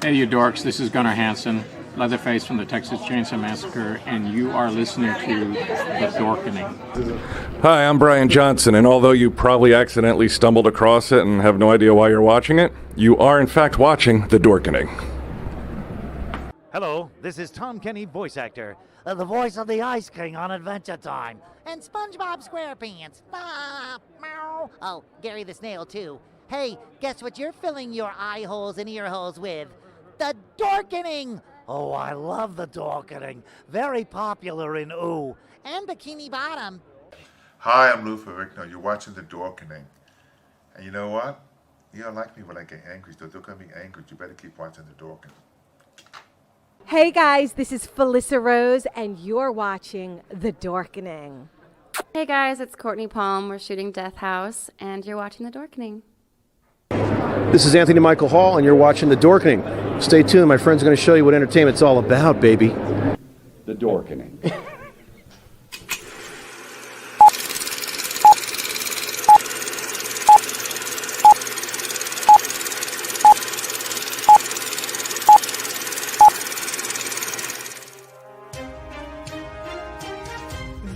Hey, you dorks, this is Gunnar Hansen, Leatherface from the Texas Chainsaw Massacre, and you are listening to The Dorkening. Hi, I'm Brian Johnson, and although you probably accidentally stumbled across it and have no idea why you're watching it, you are in fact watching The Dorkening. Hello, this is Tom Kenny, voice actor, the voice of the Ice King on Adventure Time, and SpongeBob SquarePants. Ah, meow. Oh, Gary the Snail, too. Hey, guess what you're filling your eye holes and ear holes with? The Dorkening! Oh, I love the Dorkening. Very popular in Ooh and Bikini Bottom. Hi, I'm Lou Ferrigno. You're watching The Dorkening. And you know what? You don't like me when I get angry, so don't get me angry. You better keep watching The Dorkening. Hey guys, this is Felissa Rose, and you're watching The Dorkening. Hey guys, it's Courtney Palm. We're shooting Death House, and you're watching The Dorkening. This is Anthony Michael Hall, and you're watching The Dorkening. Stay tuned. My friend's going to show you what entertainment's all about, baby. The Dorkening.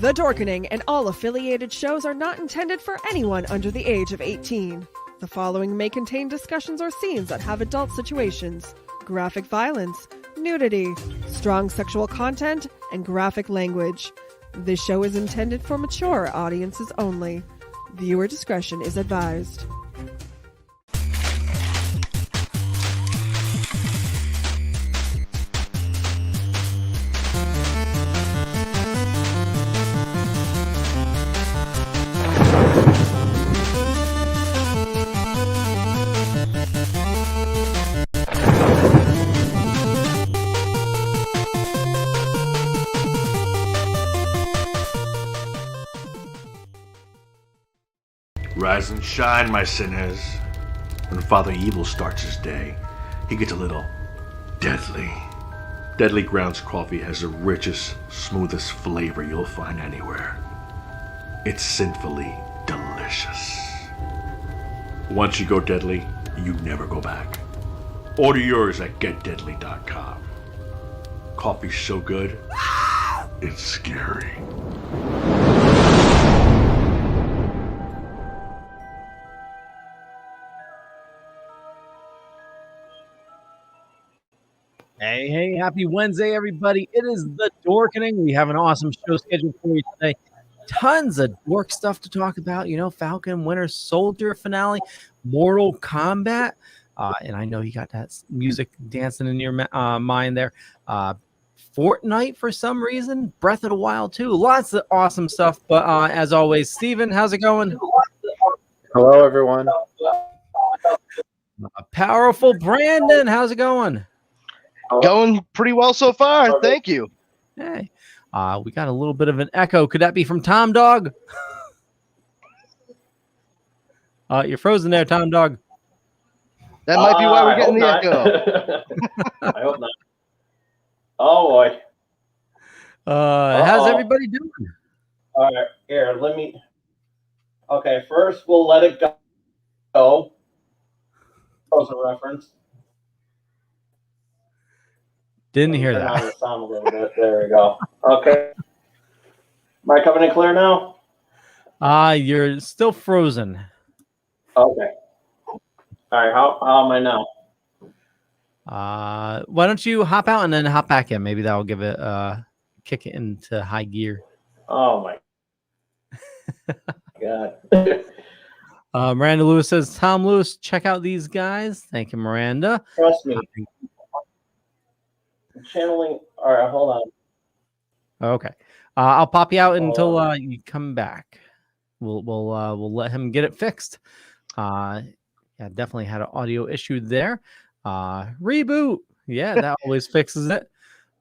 The Dorkening and all affiliated shows are not intended for anyone under the age of 18. The following may contain discussions or scenes that have adult situations, graphic violence, nudity, strong sexual content, and graphic language. This show is intended for mature audiences only. Viewer discretion is advised. Rise and shine, my sinners. When Father Evil starts his day, he gets a little deadly. Deadly Grounds coffee has the richest, smoothest flavor you'll find anywhere. It's sinfully delicious. Once you go deadly, you never go back. Order yours at getdeadly.com. Coffee's so good, it's scary. Hey, happy Wednesday, everybody. It is The Dorkening. We have an awesome show scheduled for you today. Tons of dork stuff to talk about. You know, Falcon and Winter Soldier finale, Mortal Kombat. And I know you got that music dancing in your mind there. Fortnite for some reason. Breath of the Wild, too. Lots of awesome stuff. But as always, Steven, how's it going? Hello, everyone. Powerful Brandon, how's it going? Going pretty well so far. Thank you. Hey, we got a little bit of an echo. Could that be from Tom Dog? You're frozen there, Tom Dog. That might be why we're getting the echo. I hope not. Oh boy. How's everybody doing? All right, here, let me. Okay, first we'll let it go. Frozen reference. Didn't hear Turn that. on the sound a little bit. There we go. Okay. Am I coming in clear now? You're still frozen. Okay. All right. How am I now? Why don't you hop out and then hop back in? Maybe that'll give it kick it into high gear. Oh my God. Miranda Lewis says, Tom Lewis, check out these guys. Thank you, Miranda. Trust me. Channeling. All right, hold on. Okay. I'll pop you out until you come back. We'll let him get it fixed. Yeah, definitely had an audio issue there. Reboot. Yeah, that always fixes it.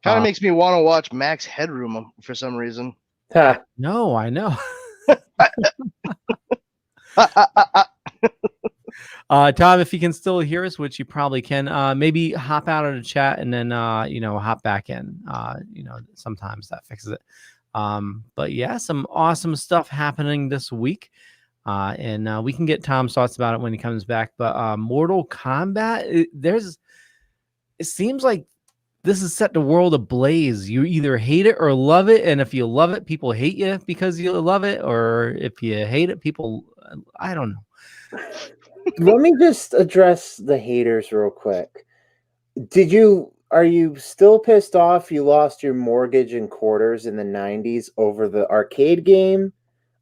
Kind of makes me want to watch Max Headroom for some reason. No, I know. Tom, if you can still hear us, which you probably can, maybe hop out of the chat and then hop back in. Sometimes that fixes it. But yeah, some awesome stuff happening this week. And we can get Tom's thoughts about it when he comes back. But Mortal Kombat, it seems like this is set the world ablaze. You either hate it or love it, and if you love it, people hate you because you love it, or if you hate it, people, I don't know. Let me just address the haters real quick. Are you still pissed off you lost your mortgage and quarters in the 90s over the arcade game?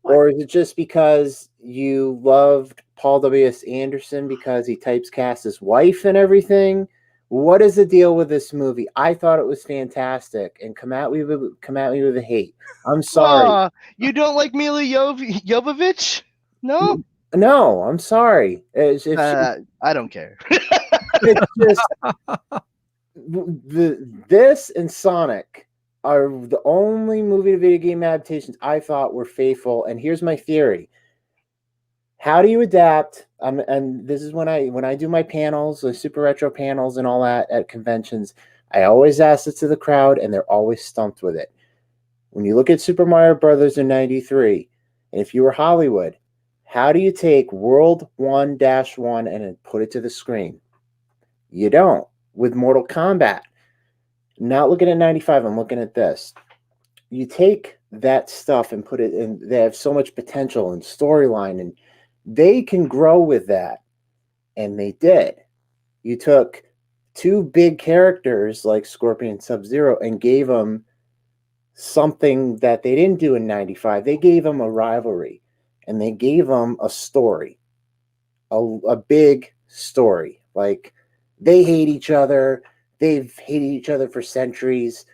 Or is it just because you loved Paul W.S. Anderson because he typecast his wife and everything? What is the deal with this movie? I thought it was fantastic, and come at me with the hate. I'm sorry. You don't like Mila Jovovich? No? No, I'm sorry. I don't care. It's just this and Sonic are the only movie to video game adaptations I thought were faithful. And here's my theory: how do you adapt? And this is when I do my panels, the super retro panels and all that at conventions. I always ask it to the crowd, and they're always stumped with it. When you look at Super Mario Brothers in '93, and if you were Hollywood, how do you take World 1-1 and then put it to the screen? You don't. With Mortal Kombat, not looking at 95, I'm looking at this. You take that stuff and put it in, they have so much potential and storyline, and they can grow with that. And they did. You took two big characters like Scorpion and Sub-Zero and gave them something that they didn't do in 95. They gave them a rivalry, and they gave them a story, a big story. Like, they hate each other. They've hated each other for centuries.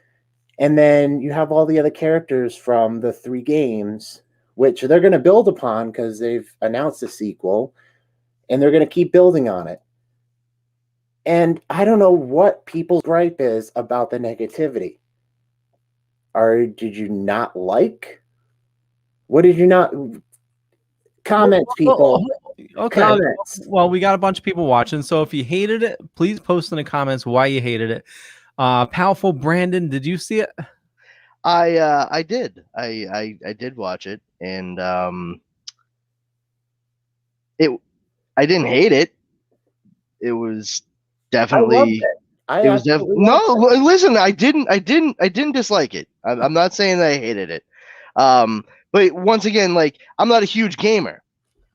And then you have all the other characters from the 3 games, which they're going to build upon because they've announced a sequel, and they're going to keep building on it. And I don't know what people's gripe is about the negativity. Did you not like? What did you not? Comments, people. Okay. Comments. Well, we got a bunch of people watching, so if you hated it, please post in the comments why you hated it. Powerful Brandon, did you see it? I did. I did watch it, and I didn't hate it. It was definitely. I was definitely no. Listen, I didn't dislike it. I'm not saying that I hated it. But once again, like, I'm not a huge gamer.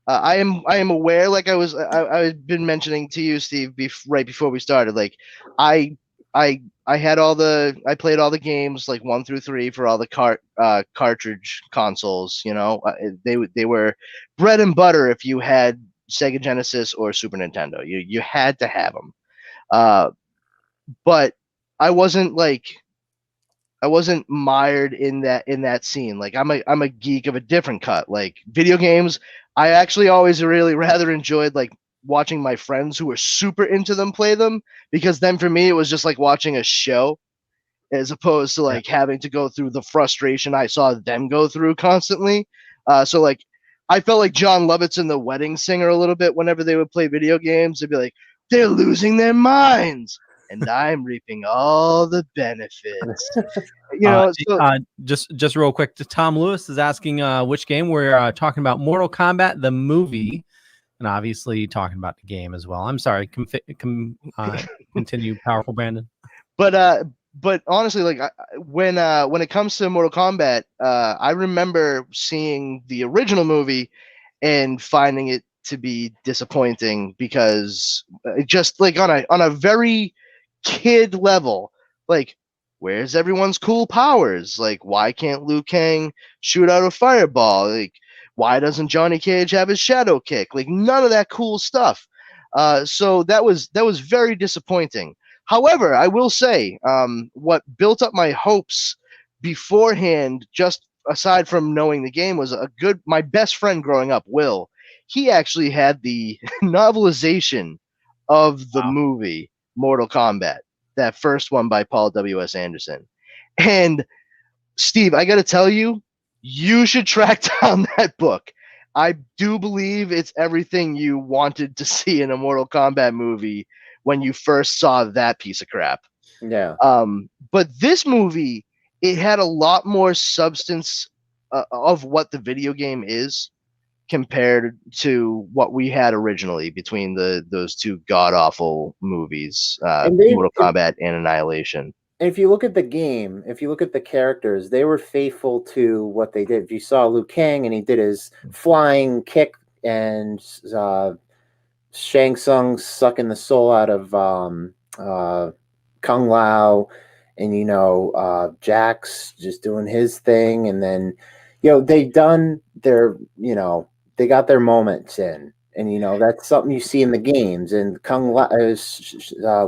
I am aware, like I've been mentioning to you, Steve, right before we started. Like, I played all the games, like 1 through 3, for all the cartridge consoles. You know, they were bread and butter if you had Sega Genesis or Super Nintendo. You had to have them. But I wasn't mired in that scene. Like, I'm a geek of a different cut. Like, video games, I actually always really rather enjoyed like watching my friends who were super into them play them, because then for me it was just like watching a show, as opposed to like having to go through the frustration I saw them go through constantly. So like, I felt like John Lovitz in The Wedding Singer a little bit whenever they would play video games. They'd be like, they're losing their minds, and I'm reaping all the benefits. You know, just real quick, Tom Lewis is asking which game. We're talking about Mortal Kombat, the movie, and obviously talking about the game as well. I'm sorry, continue, Powerful Brandon. But honestly, like, when it comes to Mortal Kombat, I remember seeing the original movie and finding it to be disappointing, because it just, like, on a very kid level, like, where's everyone's cool powers? Like, why can't Liu Kang shoot out a fireball? Like, why doesn't Johnny Cage have his shadow kick? Like, none of that cool stuff. So that was very disappointing. However, I will say, what built up my hopes beforehand, just aside from knowing the game, was my best friend growing up, Will. He actually had the novelization of the movie Mortal Kombat, that first one by Paul W.S. Anderson. And Steve, I got to tell you, you should track down that book. I do believe it's everything you wanted to see in a Mortal Kombat movie when you first saw that piece of crap. Yeah. But this movie, it had a lot more substance of what the video game is. compared to what we had originally between those two god awful movies, Mortal Kombat and Annihilation. And if you look at the game, if you look at the characters, they were faithful to what they did. If you saw Liu Kang and he did his flying kick, and Shang Tsung sucking the soul out of Kung Lao, and Jax just doing his thing, and then they done their they got their moments in, and that's something you see in the games. And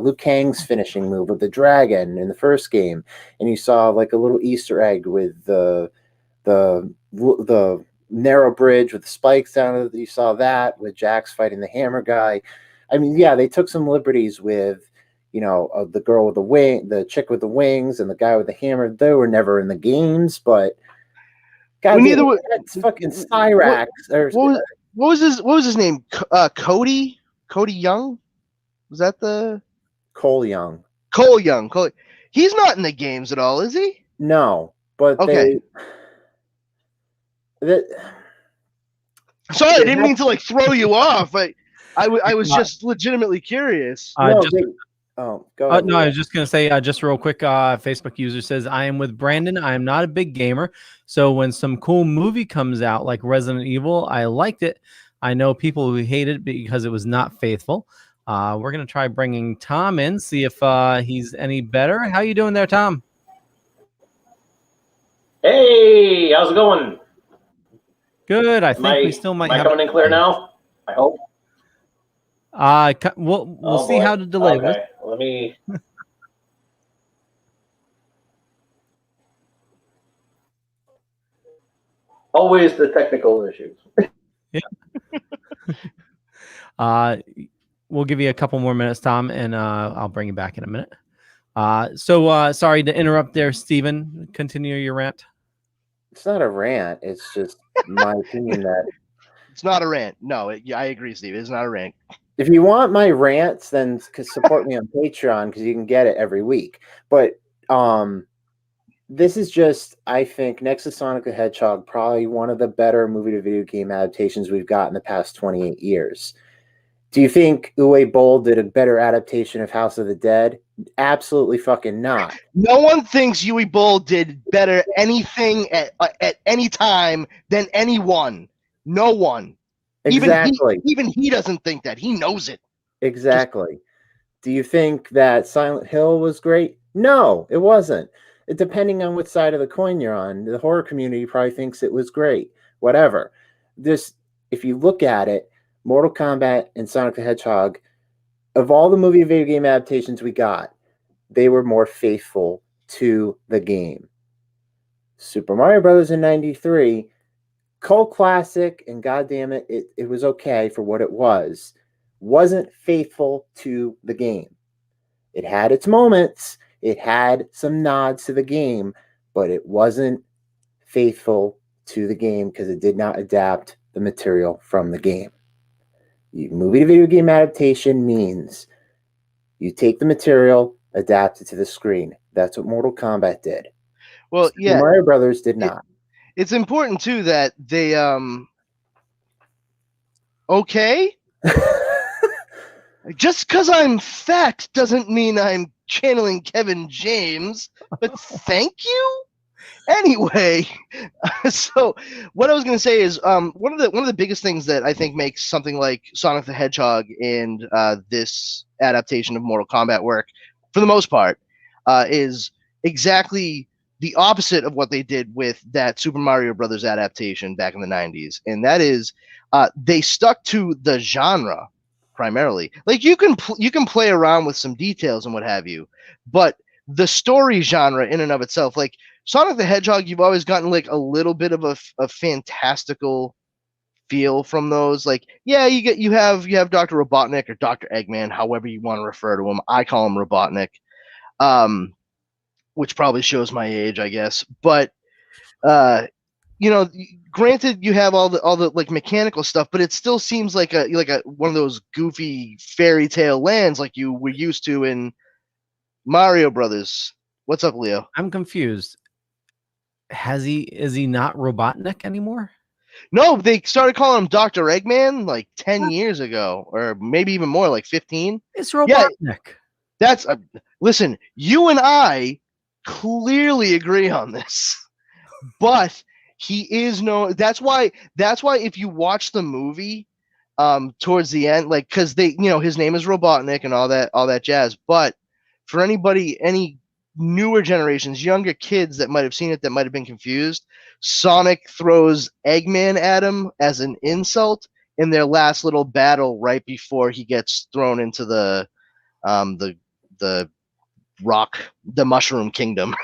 Liu Kang's finishing move with the dragon in the first game, and you saw like a little Easter egg with the narrow bridge with the spikes down it. You saw that with Jax fighting the hammer guy. I mean, yeah, they took some liberties with the girl with the chick with the wings, and the guy with the hammer. They were never in the games, but God, that's fucking Cyrax. What was his name? Cody Young? Was that the Cole Young? Cole Young. He's not in the games at all, is he? No, but okay. Sorry, I didn't mean to like throw you off. I was just legitimately curious. Go ahead. No, I was just going to say, just real quick, Facebook user says, I am with Brandon. I am not a big gamer. So when some cool movie comes out like Resident Evil, I liked it. I know people who hate it because it was not faithful. We're going to try bringing Tom in, see if he's any better. How you doing there, Tom? Hey, how's it going? Good. I think we still might have... Am I coming in clear now? I hope. We'll see how the delay was. Okay, let me... Always the technical issues. Yeah. We'll give you a couple more minutes, Tom, and I'll bring you back in a minute. Sorry to interrupt there, Steven. Continue your rant. It's not a rant. It's just my opinion that... It's not a rant. No, I agree, Steve. It's not a rant. If you want my rants, then support me on Patreon because you can get it every week. But this is just, I think, next to Sonic the Hedgehog, probably one of the better movie-to-video game adaptations we've got in the past 28 years. Do you think Uwe Boll did a better adaptation of House of the Dead? Absolutely fucking not. No one thinks Uwe Boll did better anything at any time than anyone. No one. Exactly. Even he doesn't think that. He knows it. Exactly. Do you think that Silent Hill was great? No, it wasn't. Depending on which side of the coin you're on, the horror community probably thinks it was great. Whatever. If you look at it, Mortal Kombat and Sonic the Hedgehog, of all the movie video game adaptations we got, they were more faithful to the game. Super Mario Brothers in '93, cult classic, and goddamn it, it was okay for what it was. Wasn't faithful to the game. It had its moments. It had some nods to the game, but it wasn't faithful to the game because it did not adapt the material from the game. Movie to video game adaptation means you take the material, adapt it to the screen. That's what Mortal Kombat did. Well, yeah. Mario Brothers did not. It's important too that they okay. Just because I'm fat doesn't mean I'm channeling Kevin James, but thank you. Anyway, so what I was going to say is one of the biggest things that I think makes something like Sonic the Hedgehog and this adaptation of Mortal Kombat work, for the most part, is exactly the opposite of what they did with that Super Mario Brothers adaptation back in the 90s, and that is they stuck to the genre primarily. Like you can play around with some details and what have you, but the story genre in and of itself, like Sonic the Hedgehog, you've always gotten like a little bit of a fantastical feel from those. Like, yeah, you have Dr. Robotnik or Dr. Eggman, however you want to refer to him. I call him Robotnik, which probably shows my age, I guess. But granted, you have all the like mechanical stuff, but it still seems like a one of those goofy fairy tale lands like you were used to in Mario Brothers. What's up, Leo? I'm confused. Is he not Robotnik anymore? No, they started calling him Dr. Eggman like 10 years ago, or maybe even more, like 15. It's Robotnik. That's listen. You and I clearly agree on this, but he is no. That's why. If you watch the movie, towards the end, like, because they, his name is Robotnik and all that jazz. But for any newer generations, younger kids that might have seen it, that might have been confused, Sonic throws Eggman at him as an insult in their last little battle right before he gets thrown into the Mushroom Kingdom,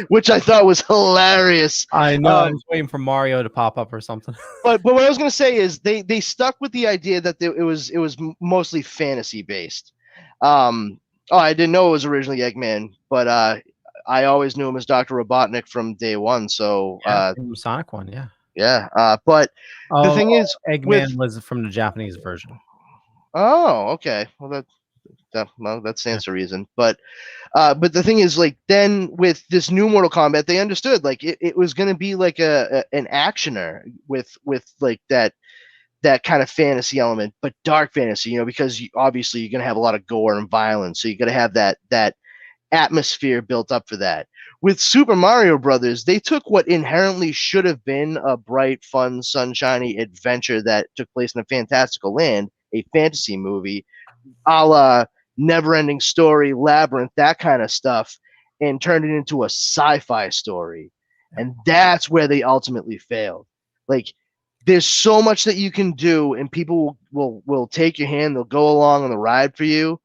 which I thought was hilarious. I know. I was waiting for Mario to pop up or something. But what I was going to say is they stuck with the idea that it was mostly fantasy based. I didn't know it was originally Eggman, but I always knew him as Dr. Robotnik from day one. So Sonic one, yeah. Yeah. But the thing is, Eggman was from the Japanese version. Oh, okay. Well, that stands to reason. But the thing is, like, then with this new Mortal Kombat, they understood like it was going to be like an actioner with like that kind of fantasy element, but dark fantasy, because obviously you're going to have a lot of gore and violence, so you're going to have that atmosphere built up for that. With Super Mario Brothers, they took what inherently should have been a bright, fun, sunshiny adventure that took place in a fantastical land, a fantasy movie, a la Never-Ending Story, Labyrinth, that kind of stuff, and turned it into a sci-fi story. And that's where they ultimately failed. Like, there's so much that you can do, and people will take your hand, they'll go along on the ride for you,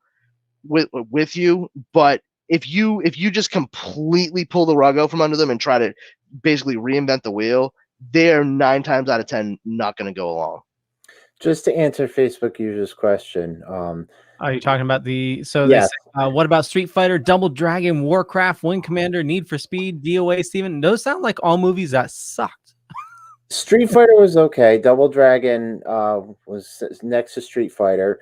with you, but if you just completely pull the rug out from under them and try to basically reinvent the wheel, they're 9 times out of 10 not going to go along. Just to answer Facebook user's question, Are you talking about the? So yes. they say, what about Street Fighter, Double Dragon, Warcraft, Wing Commander, Need for Speed, DOA, Steven? Those sound like all movies that sucked. Street Fighter was okay. Double Dragon was next to Street Fighter.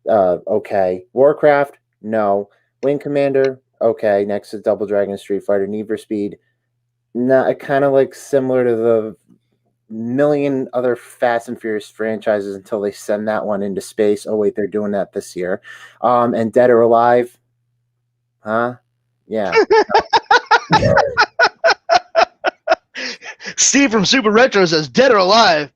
Okay. Warcraft, no. Wing Commander, okay. Next to Double Dragon and Street Fighter. Need for Speed, not kind of like similar to the million other Fast and Furious franchises until they send that one into space. Oh wait, they're doing that this year. And Dead or Alive, huh? Yeah. Steve from Super Retro says Dead or Alive.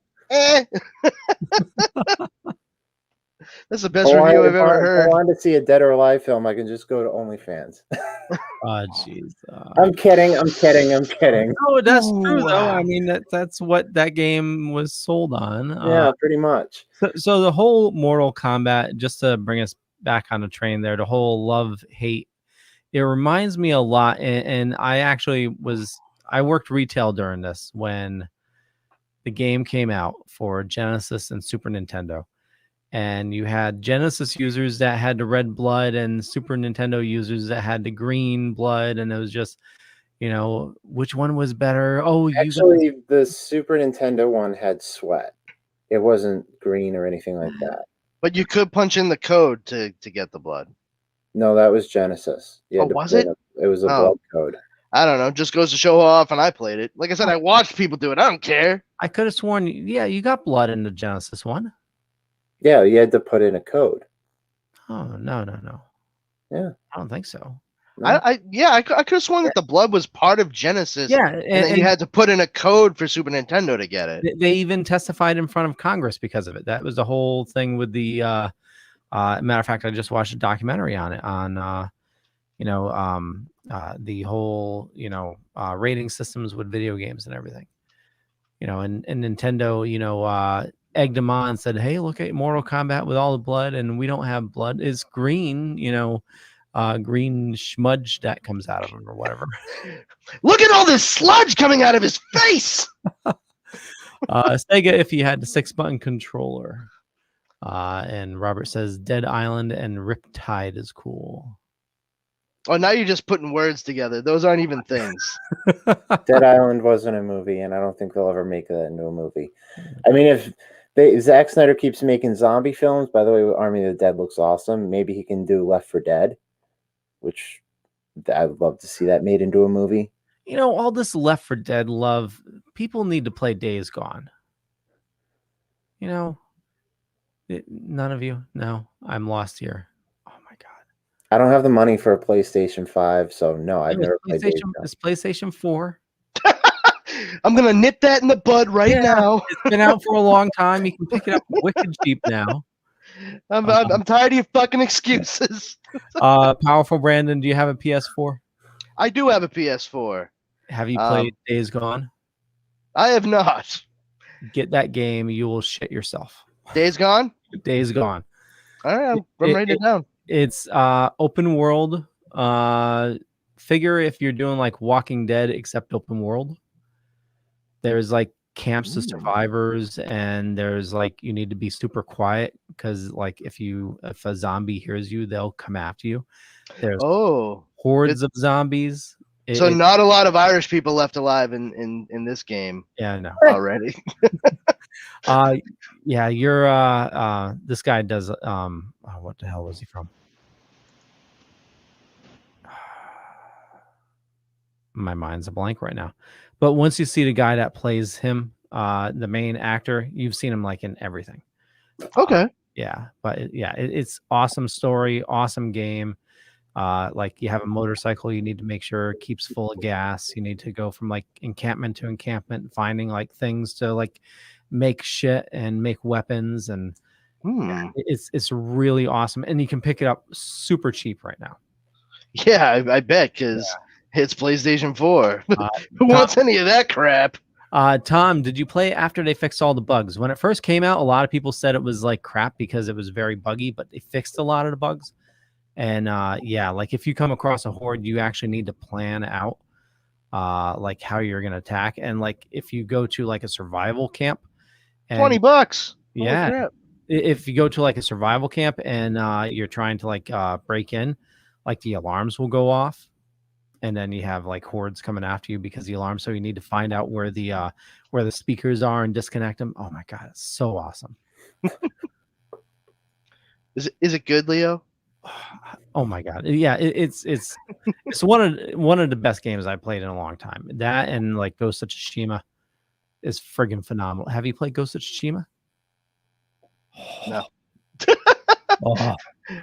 That's the best review I've ever heard. If I wanted to see a Dead or Alive film, I can just go to OnlyFans. Oh, jeez. I'm kidding. No, that's true, though. I mean, that's what that game was sold on. Yeah, pretty much. So the whole Mortal Kombat, just to bring us back on the train there, the whole love-hate, it reminds me a lot. And I actually I worked retail during this when the game came out for Genesis and Super Nintendo. And you had Genesis users that had the red blood and Super Nintendo users that had the green blood. And it was just, which one was better? Oh, actually, the Super Nintendo one had sweat. It wasn't green or anything like that. But you could punch in the code to get the blood. No, that was Genesis. Was it? It was a blood code. I don't know. Just goes to show off, and I played it. Like I said, I watched people do it. I don't care. I could have sworn, you got blood in the Genesis one. Yeah, you had to put in a code. Oh, no. Yeah. I don't think so. I could have sworn that the blood was part of Genesis. Yeah. And then you had to put in a code for Super Nintendo to get it. They even testified in front of Congress because of it. That was the whole thing with the, matter of fact, I just watched a documentary on it on, the whole, rating systems with video games and everything, and Nintendo, egged them on and said, hey, look at Mortal Kombat with all the blood, and we don't have blood. It's green, green smudge that comes out of him or whatever. Look at all this sludge coming out of his face. Sega, if you had the 6-button controller. And Robert says Dead Island and Riptide is cool. Oh, now you're just putting words together. Those aren't even things. Dead Island wasn't a movie, and I don't think they'll ever make that into a movie. I mean, if Zack Snyder keeps making zombie films, by the way, Army of the Dead looks awesome. Maybe he can do Left 4 Dead, which I would love to see that made into a movie. you know, all this Left 4 Dead love, people need to play Days Gone. You know, none of you? No, I'm lost here. I don't have the money for a PlayStation 5, so no, I've never played Days Gone. It's PlayStation 4. I'm gonna nip that in the bud right now. It's been out for a long time. You can pick it up wicked cheap now. I'm tired of your fucking excuses. Powerful Brandon, do you have a PS4? I do have a PS4. Have you played Days Gone? I have not. Get that game, you will shit yourself. Days Gone? Days Gone. All right, I'm writing it down. It's open world. Figure if you're doing like Walking Dead except open world. There's like camps of survivors, and there's like you need to be super quiet because like if a zombie hears you, they'll come after you. There's hordes of zombies. So not a lot of Irish people left alive in this game. Yeah, I know already. Yeah, you're this guy does what the hell was he from? My mind's a blank right now. But once you see the guy that plays him, the main actor, you've seen him like in everything. Okay. It's awesome story, awesome game. Like you have a motorcycle, you need to make sure it keeps full of gas. You need to go from like encampment to encampment, finding like things to like make shit and make weapons, and it's really awesome. And you can pick it up super cheap right now. Yeah, I bet, because it's PlayStation 4. Who wants any of that crap? Tom, did you play after they fixed all the bugs? When it first came out, a lot of people said it was like crap because it was very buggy, but they fixed a lot of the bugs. And like if you come across a horde, you actually need to plan out like how you're gonna attack. And like if you go to like a survival camp, and, $20. Yeah. If you go to like a survival camp and you're trying to like break in, like the alarms will go off, and then you have like hordes coming after you because the alarm. So you need to find out where the speakers are and disconnect them. Oh my god, it's so awesome. Is it good, Leo? Oh my god, yeah, it's one of the best games I've played in a long time. That and like Ghost of Tsushima is friggin' phenomenal. Have you played Ghost of Tsushima? No. Oh.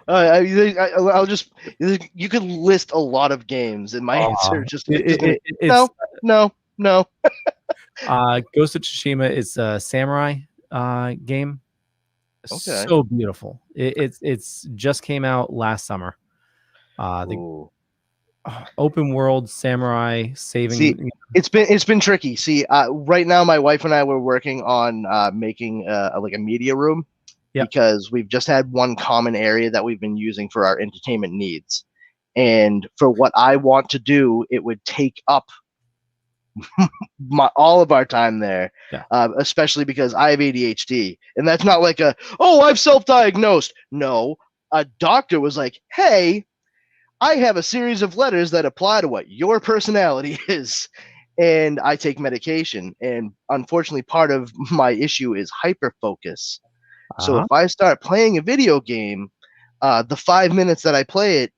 I'll just. You could list a lot of games, and my answer just no. Ghost of Tsushima is a samurai game. Okay. So beautiful. It's just came out last summer. The open world samurai saving. See, it's been tricky. See, right now my wife and I were working on making like a media room. Because we've just had one common area that we've been using for our entertainment needs. And for what I want to do, it would take up all of our time there, especially because I have ADHD. And that's not like I've self-diagnosed. No, a doctor was like, hey, I have a series of letters that apply to what your personality is. And I take medication. And unfortunately, part of my issue is hyperfocus. So if I start playing a video game, the 5 minutes that I play it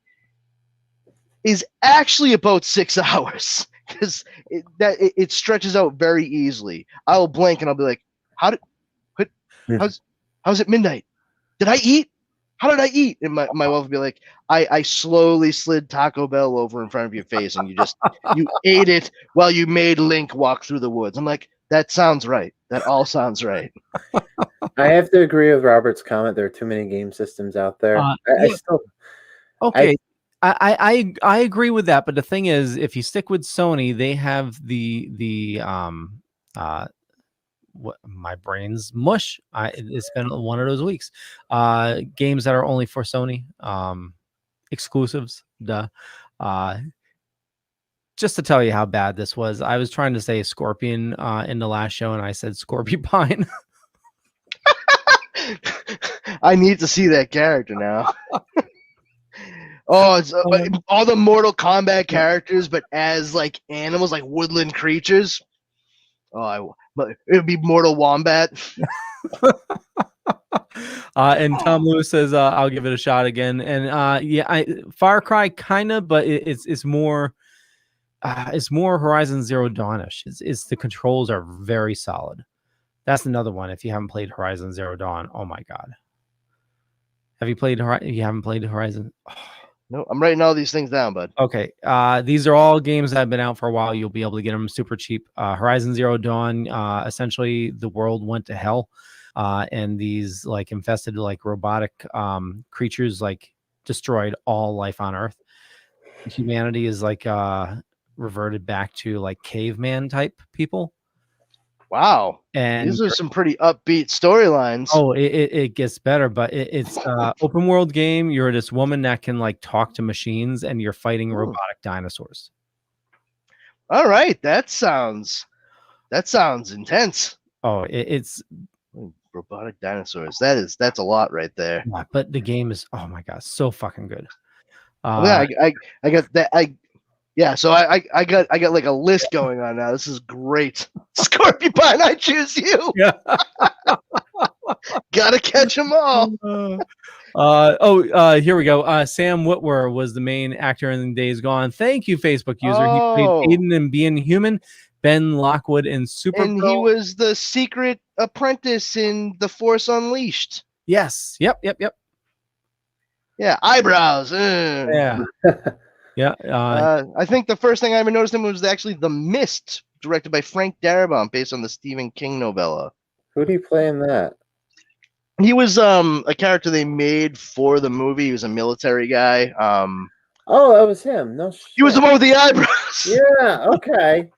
is actually about 6 hours because it stretches out very easily. I'll blink and I'll be like, how's it midnight? Did I eat? How did I eat? And my wife will be like, I slowly slid Taco Bell over in front of your face and you ate it while you made Link walk through the woods. I'm like, that sounds right. That all sounds right. I have to agree with Robert's comment. There are too many game systems out there. I agree with that. But the thing is, if you stick with Sony, they have the what my brain's mush. It's been one of those weeks. Games that are only for Sony, exclusives. Just to tell you how bad this was, I was trying to say Scorpion in the last show, and I said Scorpion. I need to see that character now. It's all the Mortal Kombat characters, but as like animals, like woodland creatures. It would be Mortal Wombat. And Tom Lewis says, "I'll give it a shot again." And Far Cry kind of, but it's more. it's more Horizon Zero Dawn-ish. It's the controls are very solid. That's another one. If you haven't played Horizon Zero Dawn, oh my god. Have you played Horizon? You haven't played Horizon? Oh. No, I'm writing all these things down, bud. Okay. These are all games that have been out for a while. You'll be able to get them super cheap. Horizon Zero Dawn, essentially the world went to hell. And these like infested like robotic creatures like destroyed all life on Earth. Humanity is like reverted back to like caveman type people. Wow. And these are some pretty upbeat storylines. Oh, it gets better, but it's open world game. You're this woman that can like talk to machines, and you're fighting robotic dinosaurs. All right, that sounds intense. Oh, it's robotic dinosaurs. That's a lot right there. Yeah, but the game is, oh my god, so fucking good. Yeah, I got that. Yeah, so I got like a list going on now. This is great. Scorpion, I choose you. Yeah. Gotta catch them all. Here we go. Sam Witwer was the main actor in Days Gone. Thank you, Facebook user. He played Aiden in Being Human, Ben Lockwood in Super. And he was the secret apprentice in The Force Unleashed. Yes. Yep. Yeah, eyebrows. Yeah. Yeah. I think the first thing I ever noticed him was actually The Mist, directed by Frank Darabont, based on the Stephen King novella. Who do you play in that? He was a character they made for the movie. He was a military guy. Oh, that was him. No shit. He was the one with the eyebrows. Yeah. Okay.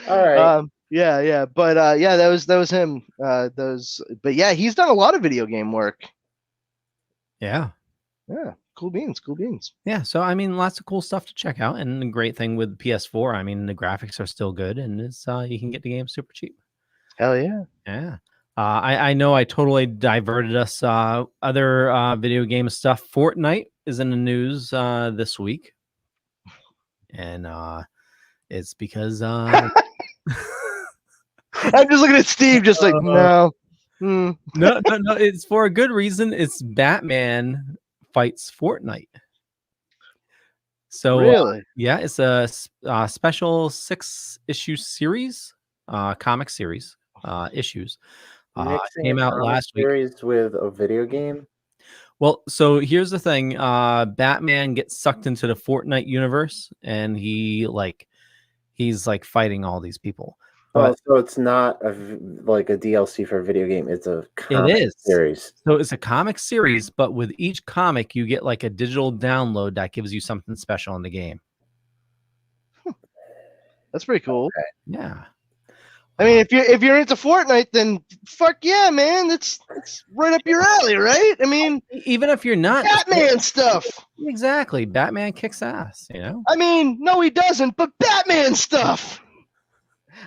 All right. Yeah. But yeah, that was him. But yeah, he's done a lot of video game work. Yeah. Yeah. Cool beans. Yeah, so I mean, lots of cool stuff to check out, and the great thing with PS4, I mean, the graphics are still good, and it's you can get the game super cheap. Hell yeah. Yeah. I know I totally diverted us. Other video game stuff. Fortnite is in the news this week, and it's because I'm just looking at Steve, just like no. No. It's for a good reason. It's Batman fights Fortnite. So really, yeah, it's a special 6-issue series, comic series issues. Came out last week. Series with a video game. Well, so here's the thing: Batman gets sucked into the Fortnite universe, and he's like fighting all these people. But so it's not like a DLC for a video game. It's a comic series. So it's a comic series, but with each comic, you get like a digital download that gives you something special in the game. That's pretty cool. Okay. Yeah. I mean, if you're into Fortnite, then fuck yeah, man. It's right up your alley, right? I mean, even if you're not Batman stuff. Exactly. Batman kicks ass, you know? I mean, no, he doesn't, but Batman stuff.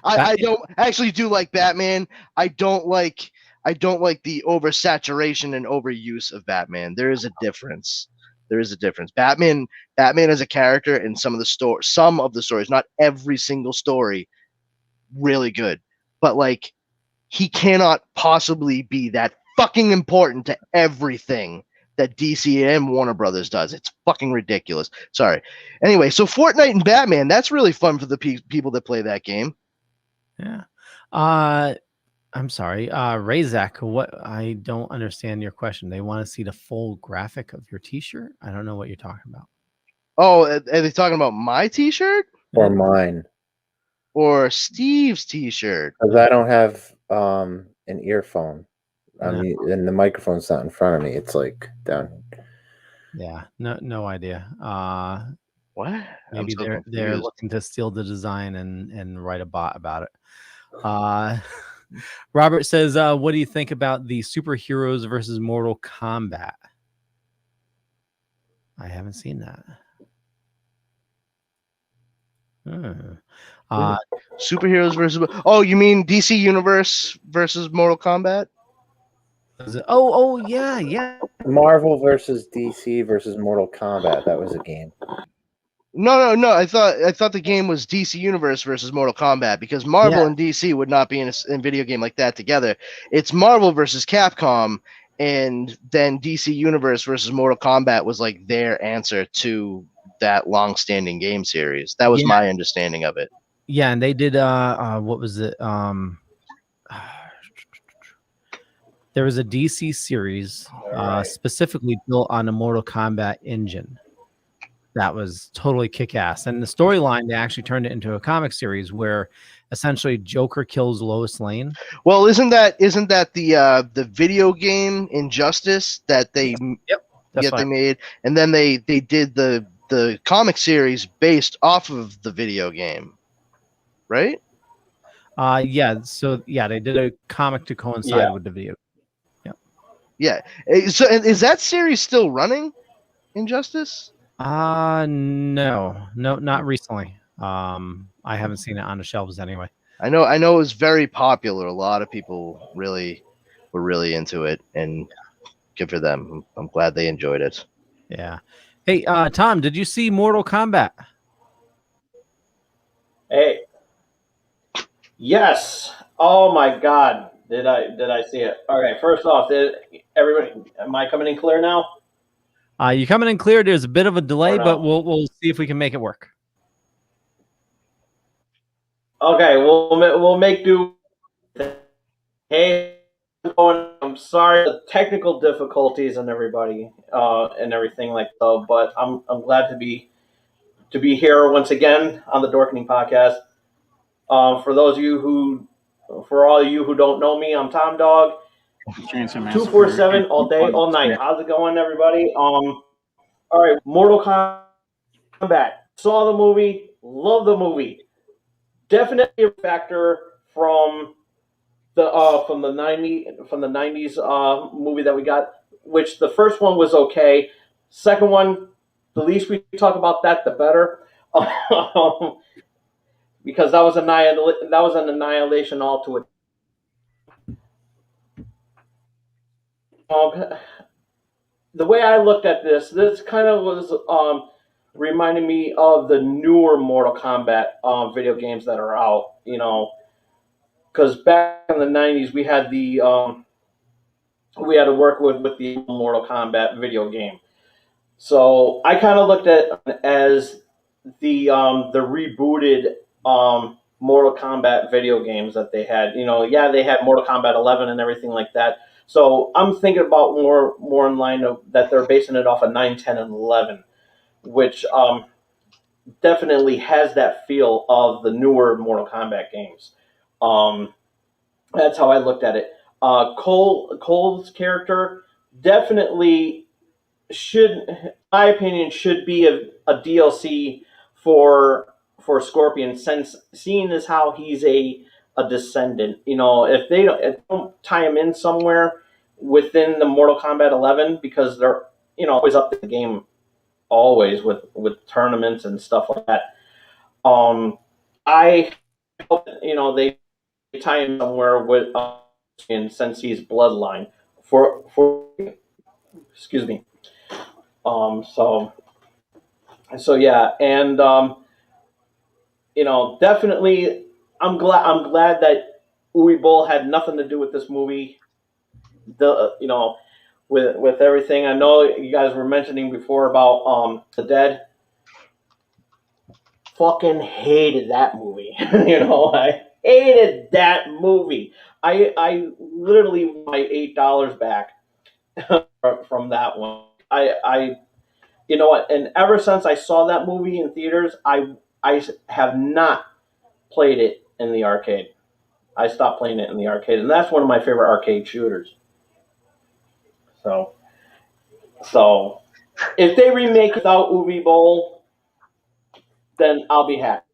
I don't actually do like Batman. I don't like the oversaturation and overuse of Batman. There is a difference. Batman as a character in some of the stories, not every single story, really good. But like, he cannot possibly be that fucking important to everything that DC and Warner Brothers does. It's fucking ridiculous. Sorry. Anyway, so Fortnite and Batman, that's really fun for the people that play that game. Yeah. I'm sorry. Razak, what? I don't understand your question. They want to see the full graphic of your t-shirt? I don't know what you're talking about. Oh, are they talking about my t-shirt? Or mine. Or Steve's t-shirt? Because I don't have an earphone. I mean, and the microphone's not in front of me. It's like down. Yeah. No idea. What? Maybe they're looking to steal the design and write a bot about it. Robert says, what do you think about the superheroes versus Mortal Kombat? I haven't seen that. Superheroes versus... Oh, you mean DC Universe versus Mortal Kombat? Yeah. Marvel versus DC versus Mortal Kombat. That was a game. No. I thought the game was DC Universe versus Mortal Kombat, because Marvel and DC would not be in a video game like that together. It's Marvel versus Capcom, and then DC Universe versus Mortal Kombat was like their answer to that long-standing game series. That was my understanding of it. Yeah, and they did what was it? There was a DC series specifically built on a Mortal Kombat engine that was totally kick-ass. And the storyline, they actually turned it into a comic series where essentially Joker kills Lois Lane. Well, isn't that the video game Injustice that they they made, and then they did the comic series based off of the video game, right? Yeah. So yeah, they did a comic to coincide with the video. Yeah. So is that series still running? Injustice? No, not recently. I haven't seen it on the shelves anyway. I know it was very popular. A lot of people were really into it, and good for them. I'm glad they enjoyed it. Yeah. Hey, Tom, did you see Mortal Kombat? Hey. Yes. Oh my God. Did I see it? All right. First off, everybody, am I coming in clear now? You're coming in clear. There's a bit of a delay, but we'll see if we can make it work. Okay, we'll make do. Hey, I'm sorry the technical difficulties and everybody and everything like that, but I'm glad to be here once again on the Dorkening podcast. For all of you who don't know me, I'm Tom Dog. 247 all day, all night. How's it going, everybody? All right, Mortal Kombat. Saw the movie, love the movie. Definitely a factor from the 90s movie that we got, which the first one was okay. Second one, the least we talk about that, the better. Because that was an annihilation all to it. The way I looked at this kind of was reminding me of the newer Mortal Kombat video games that are out. You know, because back in the 90s we had we had to work with the Mortal Kombat video game. So I kind of looked at it as the rebooted Mortal Kombat video games that they had. You know, yeah, they had Mortal Kombat 11 and everything like that. So I'm thinking about more in line of that they're basing it off of 9, 10, and 11, which definitely has that feel of the newer Mortal Kombat games. That's how I looked at it. Cole's character definitely in my opinion, should be a DLC for Scorpion, since seeing as how he's a descendant. You know, if they don't tie him in somewhere within the Mortal Kombat 11, because they're always up to the game, always with tournaments and stuff like that. I hope they tie him somewhere with and since he's bloodline for excuse me. So yeah, and definitely I'm glad that Uwe Boll had nothing to do with this movie. With everything. I know you guys were mentioning before about The Dead. Fucking hated that movie. I hated that movie. I literally want my $8 back from that one. You know what? And ever since I saw that movie in theaters, I have not played it in the arcade. I stopped playing it in the arcade, and that's one of my favorite arcade shooters. So if they remake without Uwe Boll, then I'll be happy.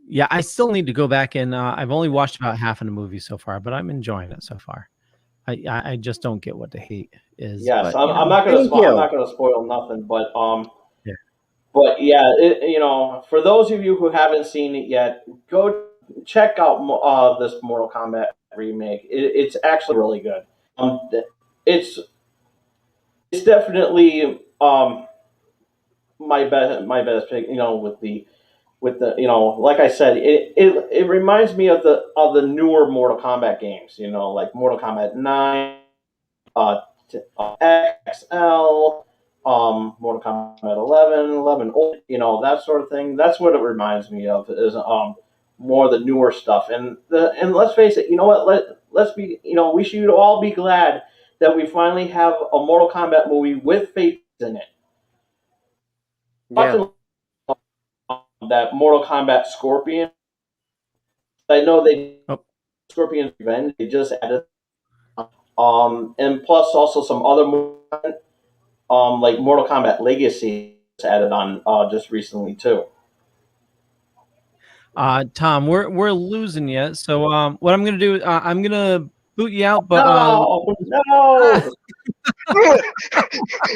Yeah, I still need to go back and I've only watched about half of the movie so far, but I'm enjoying it so far. I just don't get what the hate is. Yes, but, I'm not going to spoil nothing, but yeah. But yeah, for those of you who haven't seen it yet, go check out this Mortal Kombat remake. It's actually really good. It's definitely my best pick. With the with the, like I said, it reminds me of the newer Mortal Kombat games, like Mortal Kombat 9, XL, Mortal Kombat 11, that sort of thing. That's what it reminds me of, is more of the newer stuff. And let's face it, let's be, we should all be glad that we finally have a Mortal Kombat movie with faces in it. Yeah. That Mortal Kombat Scorpion. I know Scorpion's Revenge, they just added, and plus also some other movies, like Mortal Kombat Legacy added on just recently too. Tom, we're losing you. So what I'm gonna do, I'm gonna boot you out. But no.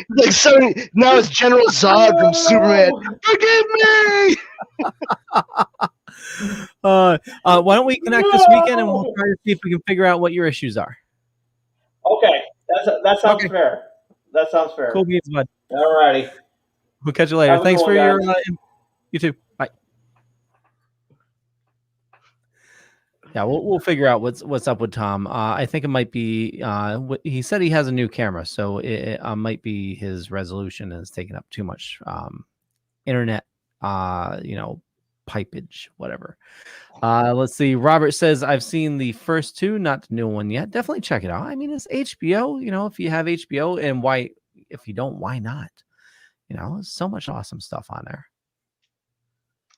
Like, so now it's General Zod from Superman. Forgive me. Why don't we connect this weekend and we'll try to see if we can figure out what your issues are. Okay, that sounds fair. That sounds fair. Cool beans, bud. All righty. We'll catch you later. Have a Thanks good for one, your. guys. You too. Bye. Yeah, we'll figure out what's up with Tom. I think it might be. He said he has a new camera, so it might be his resolution is taking up too much internet. Pipage, whatever. Let's see. Robert says, I've seen the first two, not the new one yet. Definitely check it out. I mean, it's HBO, if you have HBO, and if you don't, why not? There's so much awesome stuff on there.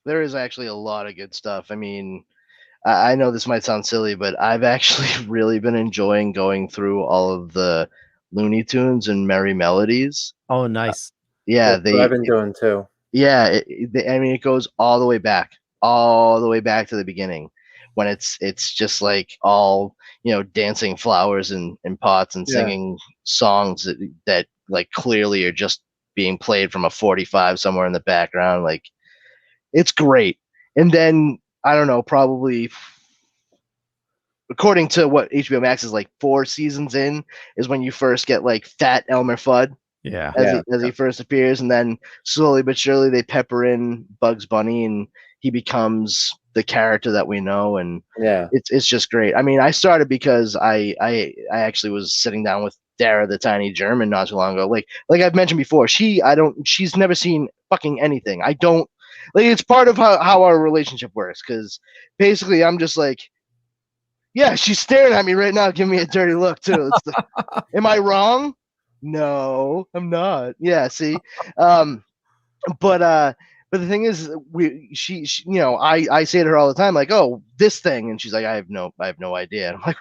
There is actually a lot of good stuff. I mean, I know this might sound silly, but I've actually really been enjoying going through all of the Looney Tunes and Merry Melodies. Oh, nice. Yeah, That's what I've been doing too. Yeah, it goes all the way back to the beginning, when it's just like all dancing flowers in pots and singing songs that like clearly are just being played from a 45 somewhere in the background. Like, it's great. And then I don't know, probably according to what HBO Max is, like 4 seasons in is when you first get like Fat Elmer Fudd. Yeah. As he first appears, and then slowly but surely they pepper in Bugs Bunny, and he becomes the character that we know, and it's just great. I mean, I started because I actually was sitting down with Dara the Tiny German not too long ago. Like I've mentioned before, she's never seen fucking anything. I don't like, it's part of how our relationship works, because basically I'm just like, yeah, she's staring at me right now, giving me a dirty look too. Am I wrong? No, I'm not. Yeah, see, but the thing is, she I say to her all the time, like, oh, this thing, and she's like, I have no idea. And I'm like,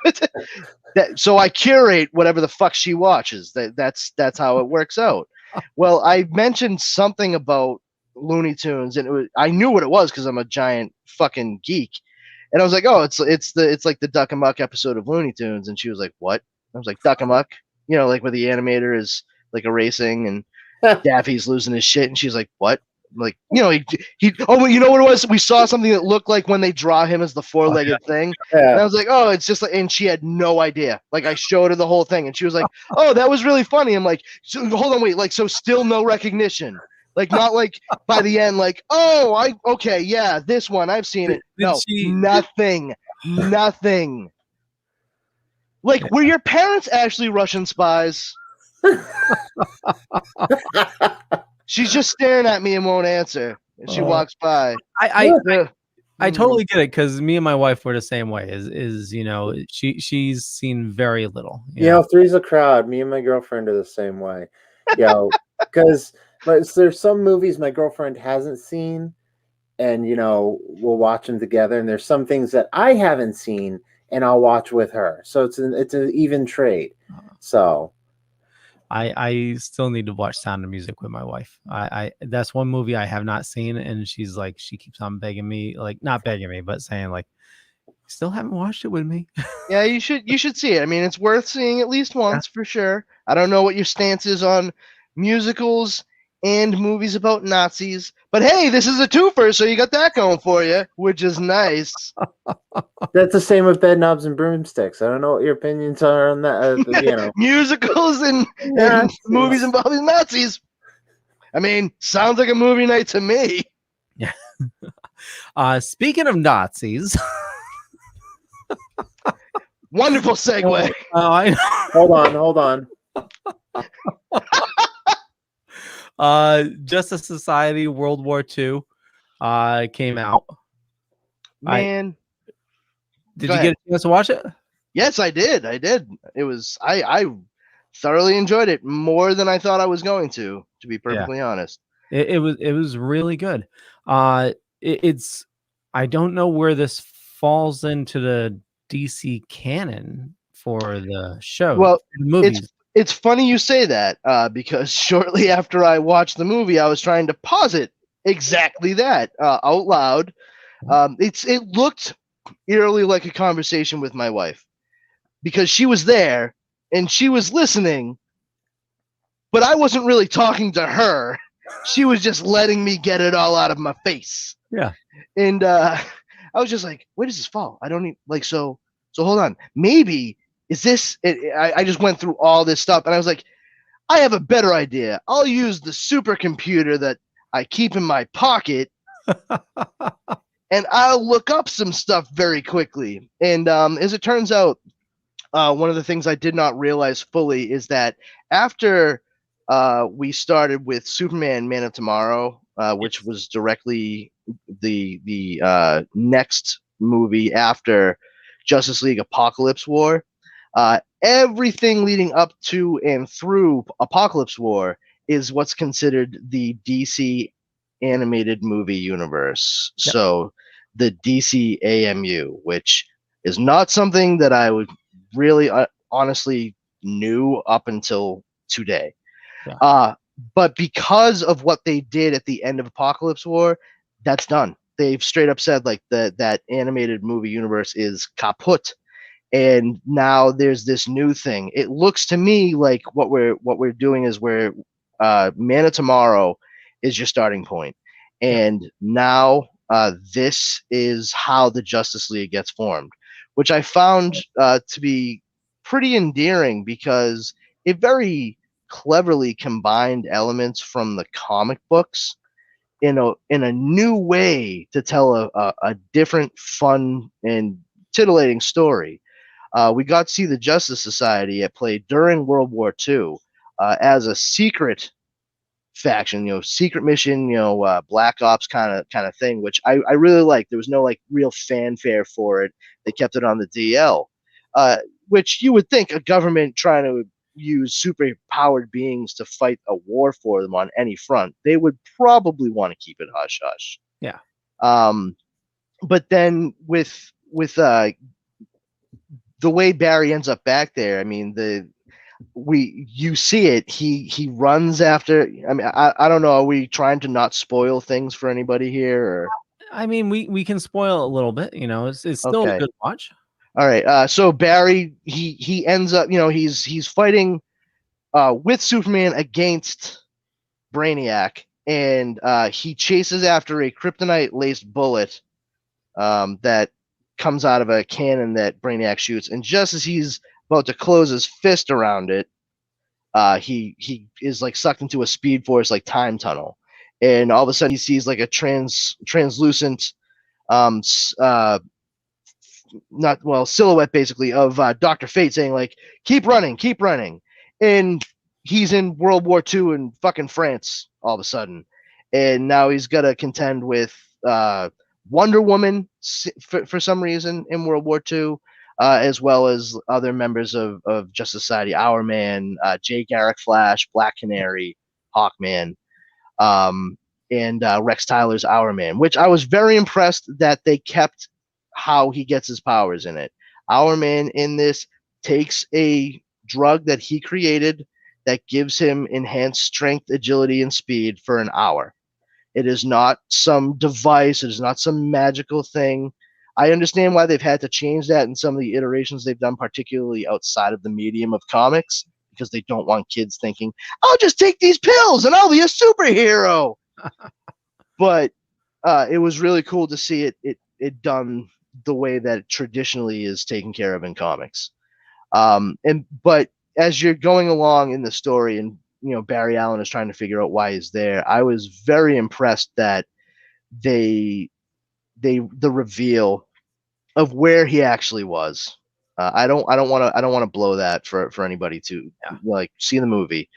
what? So I curate whatever the fuck she watches. That's how it works out. Well, I mentioned something about Looney Tunes, and I knew what it was because I'm a giant fucking geek, and I was like, oh, it's like the Duck and Muck episode of Looney Tunes, and she was like, what? I was like, Duck and Muck. Like where the animator is like erasing and Daffy's losing his shit, and she's like, "What?" I'm like, he. Oh, you know what it was? We saw something that looked like when they draw him as the 4-legged thing, and I was like, "Oh, it's just like," and she had no idea. Like, I showed her the whole thing, and she was like, "Oh, that was really funny." I'm like, "Hold on, wait, like, so still no recognition." Like, not like by the end, like, "Oh, okay, yeah, this one, I've seen it." No, nothing. Like, were your parents actually Russian spies? She's just staring at me and won't answer. And she walks by. I totally get it, because me and my wife were the same way. She's seen very little. Three's a crowd. Me and my girlfriend are the same way. Because there's some movies my girlfriend hasn't seen, and we'll watch them together. And there's some things that I haven't seen, and I'll watch with her. So it's an even trade. So I still need to watch Sound of Music with my wife. I that's one movie I have not seen, and she's like, she keeps on begging me, like, not begging me, but saying like, still haven't watched it with me. Yeah, you should see it. I mean, it's worth seeing at least once for sure. I don't know what your stance is on musicals and movies about Nazis, but hey, this is a twofer, so you got that going for you, which is nice. That's the same with Bed Knobs and Broomsticks. I don't know what your opinions are on that. Musicals and movies involving Nazis. I mean, sounds like a movie night to me. Yeah. Speaking of Nazis, wonderful segue. Hold on. Justice Society World War II came out. Man, Did Go you ahead. get a chance to watch it? Yes, I did. It was I thoroughly enjoyed it more than I thought I was going to be perfectly honest. It was really good. It's I don't know where this falls into the DC canon for the show. Well, the movies. it's funny you say that because shortly after I watched the movie, I was trying to posit exactly that out loud. It looked eerily like a conversation with my wife because she was there and she was listening, but I wasn't really talking to her. She was just letting me get it all out of my face. Yeah. And I was just like, where does this fall? I don't even like, so hold on. Maybe is this, I just went through all this stuff and I was like, I have a better idea. I'll use the supercomputer that I keep in my pocket and I'll look up some stuff very quickly. And as it turns out, one of the things I did not realize fully is that after we started with Superman Man of Tomorrow, which was directly the next movie after Justice League Apocalypse War, everything leading up to and through Apocalypse War is what's considered the DC animated movie universe. Yep. So the DC AMU, which is not something that I would really honestly knew up until today. Yeah. But because of what they did at the end of Apocalypse War, that's done. They've straight up said like that animated movie universe is kaput. And now there's this new thing. It looks to me like what we're doing is where Man of Tomorrow is your starting point. And now this is how the Justice League gets formed, which I found to be pretty endearing because it very cleverly combined elements from the comic books in a new way to tell a different, fun, and titillating story. We got to see the Justice Society at play during World War II as a secret faction, secret mission, Black Ops kind of thing, which I really liked. There was no like real fanfare for it. They kept it on the DL, which you would think a government trying to use super powered beings to fight a war for them on any front, they would probably want to keep it hush hush. Yeah. But then with the way Barry ends up back there, I mean, you see it. He runs after. I mean, I don't know. Are we trying to not spoil things for anybody here? Or? I mean, we can spoil a little bit. It's still Okay. a good watch. All right. So Barry, he ends up. He's fighting with Superman against Brainiac, and he chases after a kryptonite-laced bullet that comes out of a cannon that Brainiac shoots, and just as he's about to close his fist around it, he is like sucked into a Speed Force like time tunnel, and all of a sudden he sees like a translucent silhouette basically of Dr. Fate saying like, keep running, and he's in World War II in fucking France all of a sudden, and now he's got to contend with Wonder Woman for some reason in World War II, as well as other members of Justice Society, Hourman, Jay Garrick Flash, Black Canary, Hawkman, and Rex Tyler's Hourman, which I was very impressed that they kept how he gets his powers in it. Hourman in this takes a drug that he created that gives him enhanced strength, agility, and speed for an hour. It is not some device. It is not some magical thing. I understand why they've had to change that in some of the iterations they've done, particularly outside of the medium of comics, because they don't want kids thinking, I'll just take these pills and I'll be a superhero. But it was really cool to see it done the way that it traditionally is taken care of in comics. But as you're going along in the story and Barry Allen is trying to figure out why he's there, I was very impressed that they the reveal of where he actually was. I don't want to blow that for anybody to like see the movie,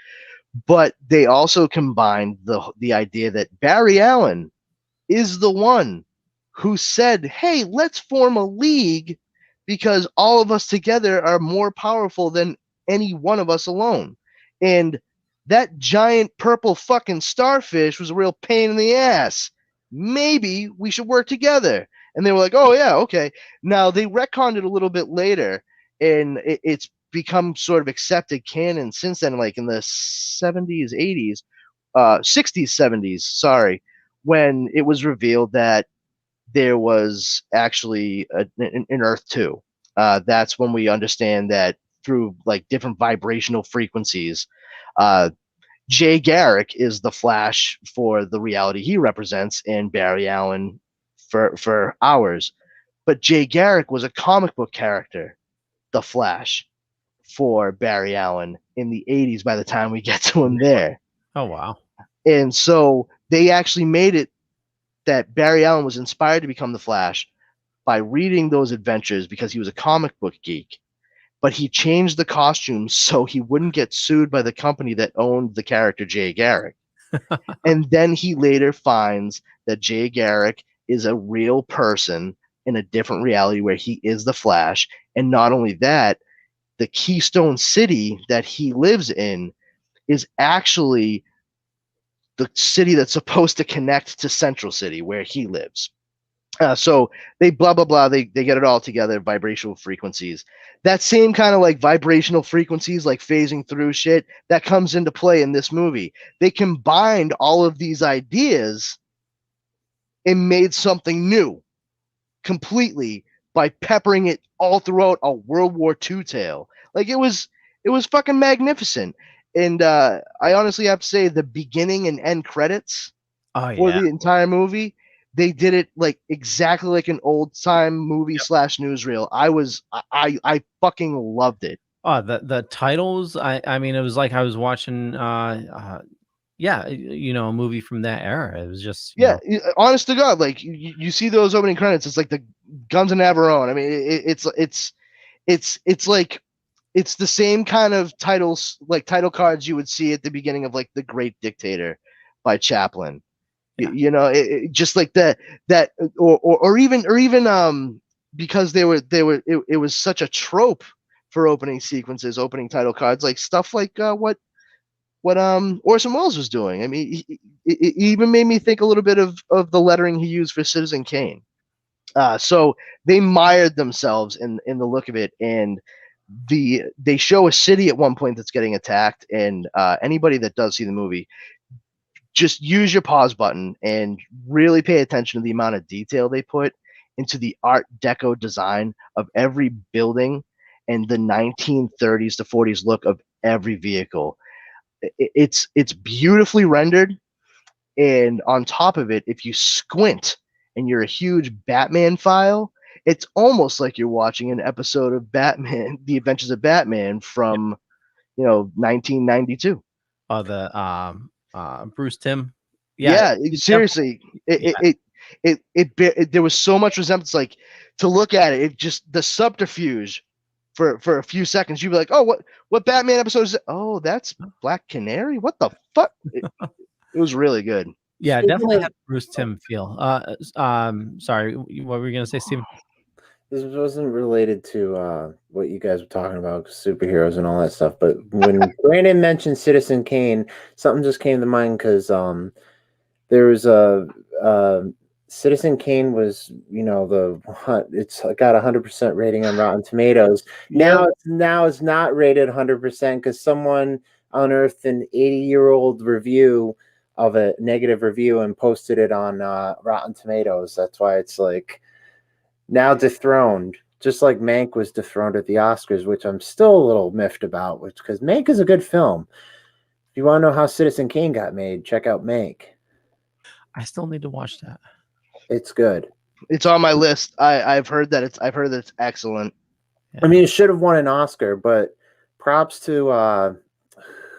but they also combined the idea that Barry Allen is the one who said, "Hey, let's form a league because all of us together are more powerful than any one of us alone." And that giant purple fucking starfish was a real pain in the ass. Maybe we should work together. And they were like, "Oh yeah, okay." Now they retconned it a little bit later, and it's become sort of accepted canon since then, like in the 70s, 80s, 60s, 70s, sorry, when it was revealed that there was actually an Earth 2. That's when we understand that through like different vibrational frequencies, Jay Garrick is the Flash for the reality he represents, and Barry Allen for ours. But Jay Garrick was a comic book character, the Flash, for Barry Allen in the 80s by the time we get to him there. Oh, wow. And so they actually made it that Barry Allen was inspired to become the Flash by reading those adventures because he was a comic book geek. But he changed the costumes so he wouldn't get sued by the company that owned the character Jay Garrick. And then he later finds that Jay Garrick is a real person in a different reality where he is the Flash. And not only that, the Keystone City that he lives in is actually the city that's supposed to connect to Central City where he lives. So they blah, blah, blah. They get it all together, vibrational frequencies. That same kind of like vibrational frequencies, like phasing through shit, that comes into play in this movie. They combined all of these ideas and made something new completely by peppering it all throughout a World War II tale. Like it was fucking magnificent. And I honestly have to say the beginning and end credits for the entire movie, they did it like exactly like an old time movie / newsreel. I fucking loved it. Oh, the titles. I mean, it was like I was watching a movie from that era. It was just honest to God, like you see those opening credits, it's like the Guns of Navarone. I mean, it's like it's the same kind of titles, like title cards you would see at the beginning of like The Great Dictator by Chaplin. Just like that or even because it was such a trope for opening sequences, opening title cards, like stuff like what Orson Welles was doing. I mean, it even made me think a little bit of the lettering he used for Citizen Kane. So they mired themselves in the look of it, and they show a city at one point that's getting attacked, and anybody that does see the movie, just use your pause button and really pay attention to the amount of detail they put into the Art Deco design of every building and the 1930s to 40s look of every vehicle. It's beautifully rendered, and on top of it, if you squint and you're a huge Batman file, it's almost like you're watching an episode of Batman, The Adventures of Batman from 1992. Oh, the Bruce Timm. Seriously, there was so much resemblance. Like to look at it, just the subterfuge for a few seconds, you'd be like, "Oh, what Batman episode is it? Oh, that's Black Canary. What the fuck?" It was really good. Yeah, definitely had Bruce Timm feel. Sorry, what were you gonna say, Steven? This wasn't related to what you guys were talking about, superheroes and all that stuff. But when Brandon mentioned Citizen Kane, something just came to mind because there was a Citizen Kane was, it's got 100% rating on Rotten Tomatoes. Now it's not rated 100% because someone unearthed an 80-year-old review of a negative review and posted it on Rotten Tomatoes. That's why it's like now dethroned, just like Mank was dethroned at the Oscars, which I'm still a little miffed about, because Mank is a good film. If you want to know how Citizen Kane got made, check out Mank. I still need to watch that. It's good. It's on my list. I've heard that it's excellent. I mean, it should have won an Oscar, but props to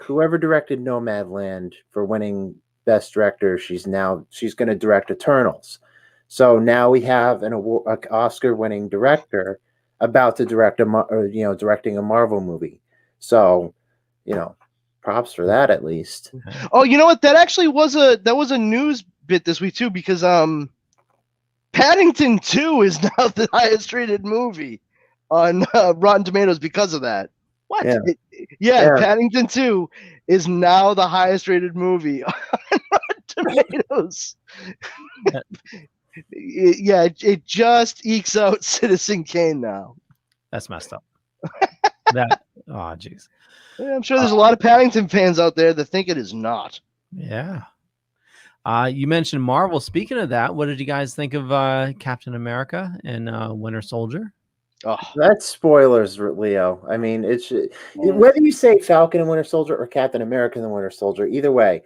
whoever directed Nomadland for winning Best Director. She's going to direct Eternals. So now we have an Oscar-winning director about to direct directing a Marvel movie. So, props for that at least. Oh, you know what? That actually was a news bit this week too, because Paddington 2 is now the highest rated movie on Rotten Tomatoes because of that. What? Yeah, Paddington 2 is now the highest rated movie on Rotten Tomatoes. It just ekes out Citizen Kane now. That's messed up. Oh, jeez. Yeah, I'm sure there's a lot of Paddington fans out there that think it is not. Yeah. You mentioned Marvel. Speaking of that, what did you guys think of Captain America and Winter Soldier? Oh, that's spoilers, Leo. I mean, it's whether you say Falcon and Winter Soldier or Captain America and the Winter Soldier, either way,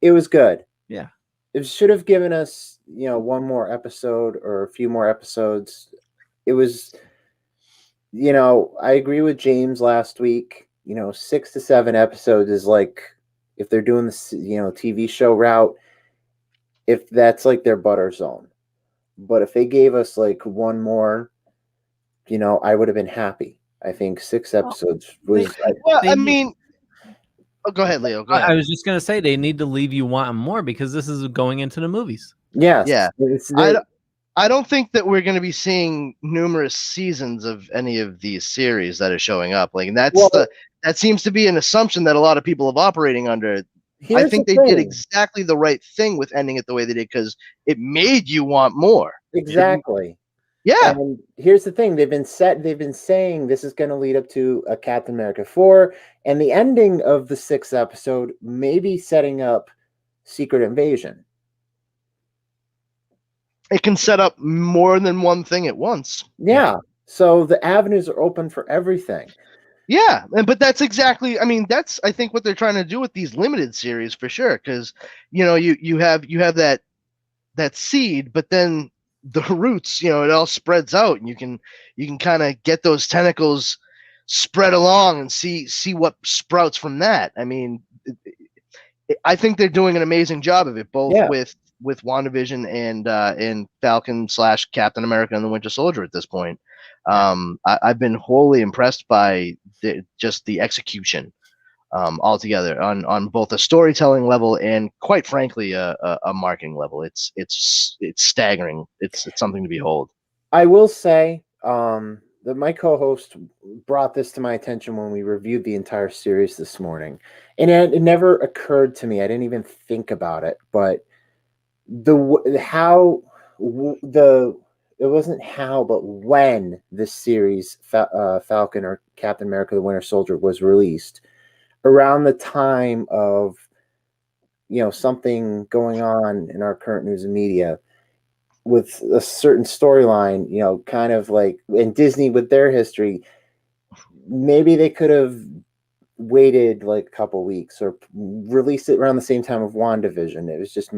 it was good. Yeah. It should have given us, one more episode or a few more episodes. It was, I agree with James last week. 6 to 7 episodes is like, if they're doing this, TV show route, if that's like their butter zone. But if they gave us like one more, I would have been happy. I think 6 episodes was. Well, I mean, go ahead, Leo. Go ahead. I was just going to say they need to leave you wanting more because this is going into the movies. Yes. Yeah. I don't think that we're going to be seeing numerous seasons of any of these series that are showing up. Like, and that seems to be an assumption that a lot of people are operating under. I think they did exactly the right thing with ending it the way they did because it made you want more. Exactly. Yeah. And here's the thing: they've been saying this is going to lead up to a Captain America 4, and the ending of the 6th episode may be setting up Secret Invasion. It can set up more than one thing at once. Yeah. So the avenues are open for everything. Yeah, but that's exactly. I mean, that's I think what they're trying to do with these limited series for sure. Because you have that seed, but then the roots, it all spreads out, and you can kind of get those tentacles spread along and see what sprouts from that. I mean, I think they're doing an amazing job of it, both with WandaVision and Falcon / Captain America and the Winter Soldier at this point. I've been wholly impressed by just the execution altogether on both a storytelling level and, quite frankly, a marketing level. It's staggering. It's something to behold. I will say that my co-host brought this to my attention when we reviewed the entire series this morning, and it never occurred to me. I didn't even think about it, but it wasn't how, but when this series, Falcon or Captain America: The Winter Soldier, was released, around the time of, something going on in our current news and media with a certain storyline, kind of like in Disney with their history, maybe they could have waited like a couple weeks or released it around the same time of WandaVision. It was just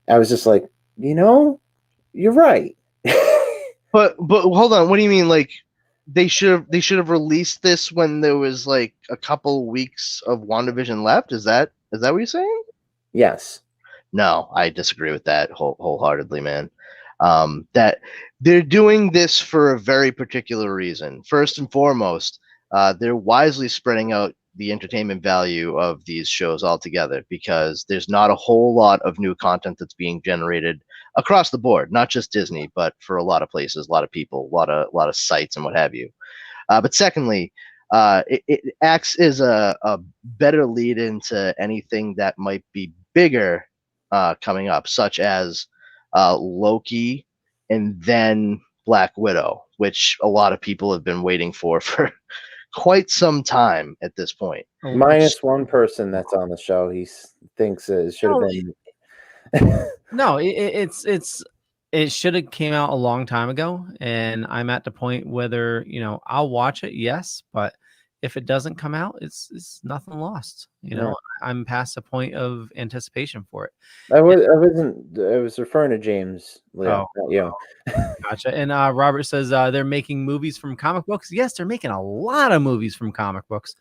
I was just like, you're right. But hold on, what do you mean? Like they should have released this when there was like a couple weeks of WandaVision left? Is that what you're saying? Yes. No, I disagree with that wholeheartedly, man. That they're doing this for a very particular reason. First and foremost, they're wisely spreading out the entertainment value of these shows altogether, because there's not a whole lot of new content that's being generated across the board, not just Disney, but for a lot of places, a lot of people, a lot of sites and what have you. But secondly, it acts as a better lead into anything that might be bigger coming up, such as Loki and then Black Widow, which a lot of people have been waiting for quite some time at this point. Minus one person that's on the show. He thinks it should have been. No, it should have came out a long time ago, and I'm at the point whether I'll watch it, yes, but if it doesn't come out, it's nothing lost. I'm past the point of anticipation for it. I was referring to James, Leo, not you. Gotcha. And Robert says they're making movies from comic books. Yes, they're making a lot of movies from comic books,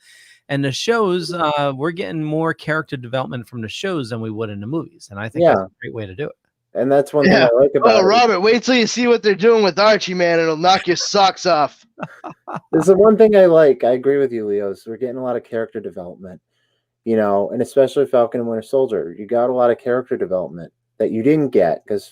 and the shows we're getting more character development from the shows than we would in the movies, and I think that's a great way to do it. And that's one thing Yeah. I like about Oh, it. Robert, wait till you see what they're doing with Archie, man. It'll knock your socks off. There's the one thing I like. I agree with you, Leo. Is we're getting a lot of character development, and especially Falcon and Winter Soldier. You got a lot of character development that you didn't get because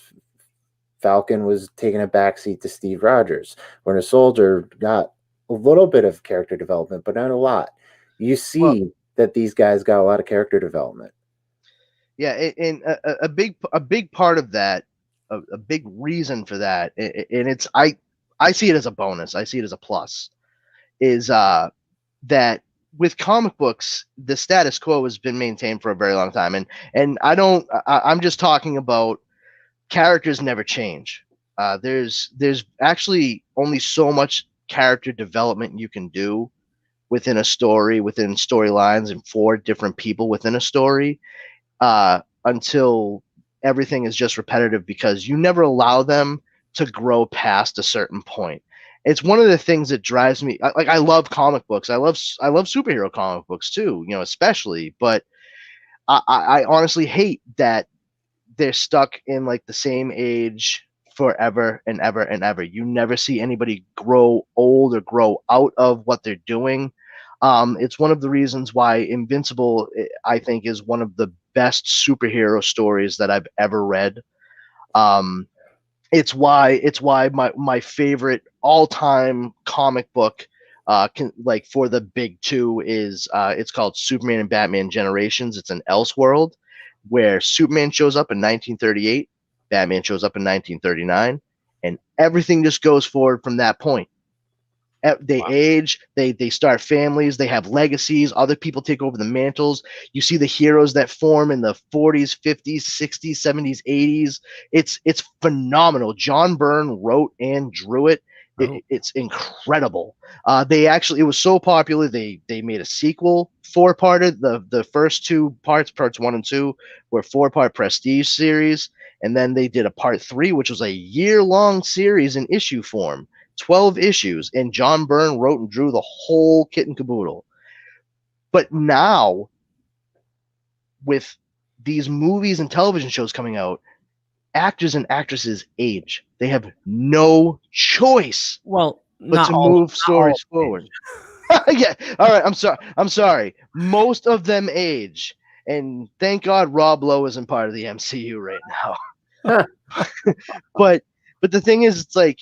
Falcon was taking a backseat to Steve Rogers. Winter Soldier got a little bit of character development, but not a lot. You see that these guys got a lot of character development. Yeah, and a big part of that, a big reason for that, and it's I see it as a bonus. I see it as a plus. Is that with comic books, the status quo has been maintained for a very long time, and I'm just talking about characters never change. There's actually only so much character development you can do within a story, within storylines, and for different people within a story, until everything is just repetitive because you never allow them to grow past a certain point. It's one of the things that drives me. I love comic books. I love superhero comic books too, especially. But I honestly hate that they're stuck in like the same age forever and ever and ever. You never see anybody grow old or grow out of what they're doing. It's one of the reasons why Invincible, I think, is one of the best superhero stories that I've ever read. It's why my favorite all-time comic book, for the big two, is it's called Superman and Batman Generations. It's an Elseworld where Superman shows up in 1938, Batman shows up in 1939, and everything just goes forward from that point. They age, they start families, they have legacies, other people take over the mantles. You see the heroes that form in the 40s, 50s, 60s, 70s, 80s. It's phenomenal. John Byrne wrote and drew it. It's incredible. It was so popular they made a sequel, 4-parter. The first 2 parts 1 and 2, were 4-part prestige series, and then they did a part 3, which was a year-long series in issue form. 12 issues, and John Byrne wrote and drew the whole kit and caboodle. But now, with these movies and television shows coming out, actors and actresses age. They have no choice but to move stories forward. Yeah, all right, I'm sorry. Most of them age, and thank God Rob Lowe isn't part of the MCU right now. But the thing is, it's like,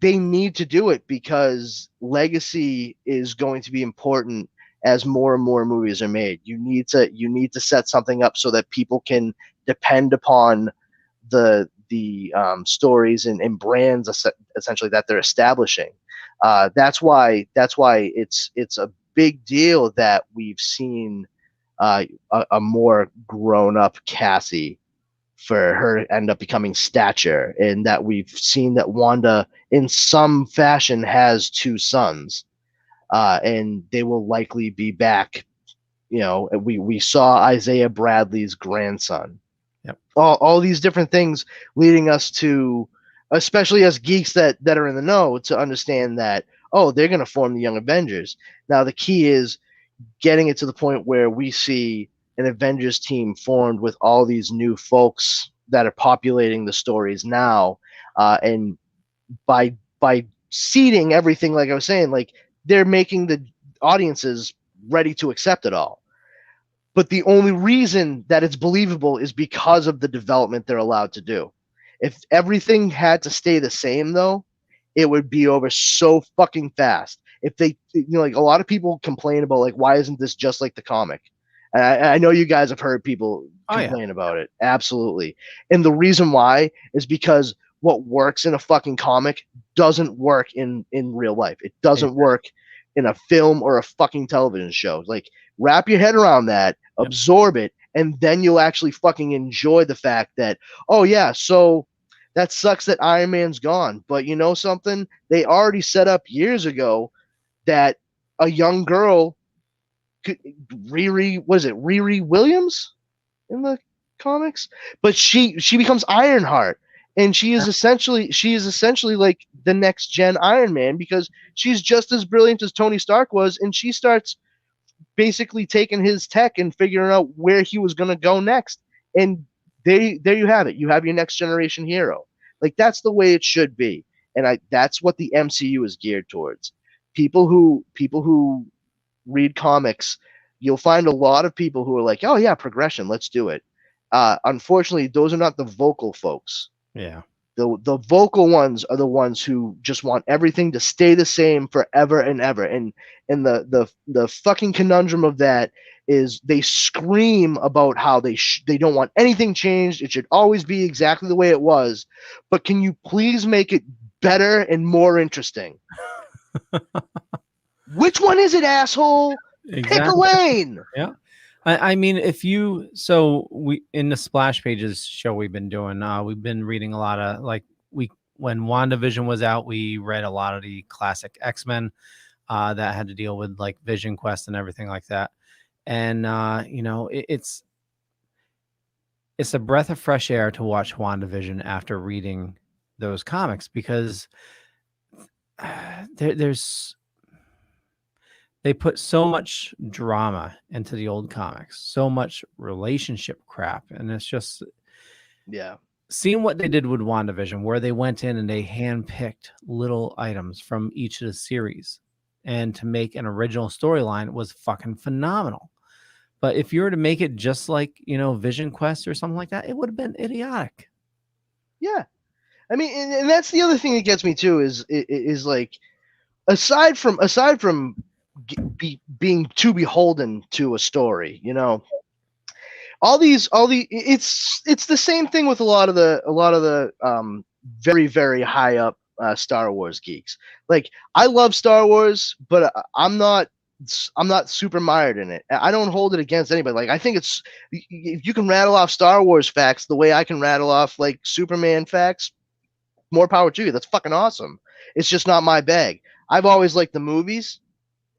they need to do it because legacy is going to be important as more and more movies are made. You need to set something up so that people can depend upon the stories and brands essentially that they're establishing. That's why it's a big deal that we've seen a more grown up Cassie, for her to end up becoming Stature, and that we've seen that Wanda in some fashion has 2 sons, and they will likely be back. We saw Isaiah Bradley's grandson. Yep. All these different things leading us to, especially as geeks that are in the know, to understand that, they're going to form the Young Avengers. Now the key is getting it to the point where we see an Avengers team formed with all these new folks that are populating the stories now, and by seeding everything, like I was saying, like, they're making the audiences ready to accept it all. But the only reason that it's believable is because of the development they're allowed to do. If everything had to stay the same, though, it would be over so fucking fast. If they, like, a lot of people complain about, like, why isn't this just like the comic? And I know you guys have heard people complain about it. Absolutely. And the reason why is because what works in a fucking comic doesn't work in real life. It doesn't work in a film or a fucking television show. Like, wrap your head around that, absorb it, and then you'll actually fucking enjoy the fact that, so that sucks that Iron Man's gone. But you know something? They already set up years ago that a young girl, Riri Williams in the comics, but she becomes Ironheart, and she is essentially like the next gen Iron Man, because she's just as brilliant as Tony Stark was, and she starts basically taking his tech and figuring out where he was going to go next, and there you have it. You have your next generation hero. Like that's the way it should be. And that's what the MCU is geared towards. People who read comics, you'll find a lot of people who are like, oh yeah, progression, let's do it. Unfortunately, those are not the vocal folks. Yeah. The vocal ones are the ones who just want everything to stay the same forever and ever. And the fucking conundrum of that is they scream about how they don't want anything changed. It should always be exactly the way it was. But can you please make it better and more interesting? Which one is it, asshole? Exactly. Pick a lane. Yeah. I mean, we in the Splash Pages show we've been doing, we've been reading a lot of when WandaVision was out, we read a lot of the classic X-Men that had to deal with like Vision Quest and everything like that. And it's a breath of fresh air to watch WandaVision after reading those comics, because they put so much drama into the old comics, so much relationship crap. And it's just, seeing what they did with WandaVision, where they went in and they handpicked little items from each of the series and to make an original storyline was fucking phenomenal. But if you were to make it just like, Vision Quest or something like that, it would have been idiotic. Yeah. I mean, and that's the other thing that gets me too is like, aside from being too beholden to a story, it's the same thing with a lot of the very, very high up Star Wars geeks. Like, I love Star Wars, but I'm not super mired in it. I don't hold it against anybody. Like, I think if you can rattle off Star Wars facts the way I can rattle off like Superman facts, more power to you. That's fucking awesome. It's just not my bag. I've always liked the movies,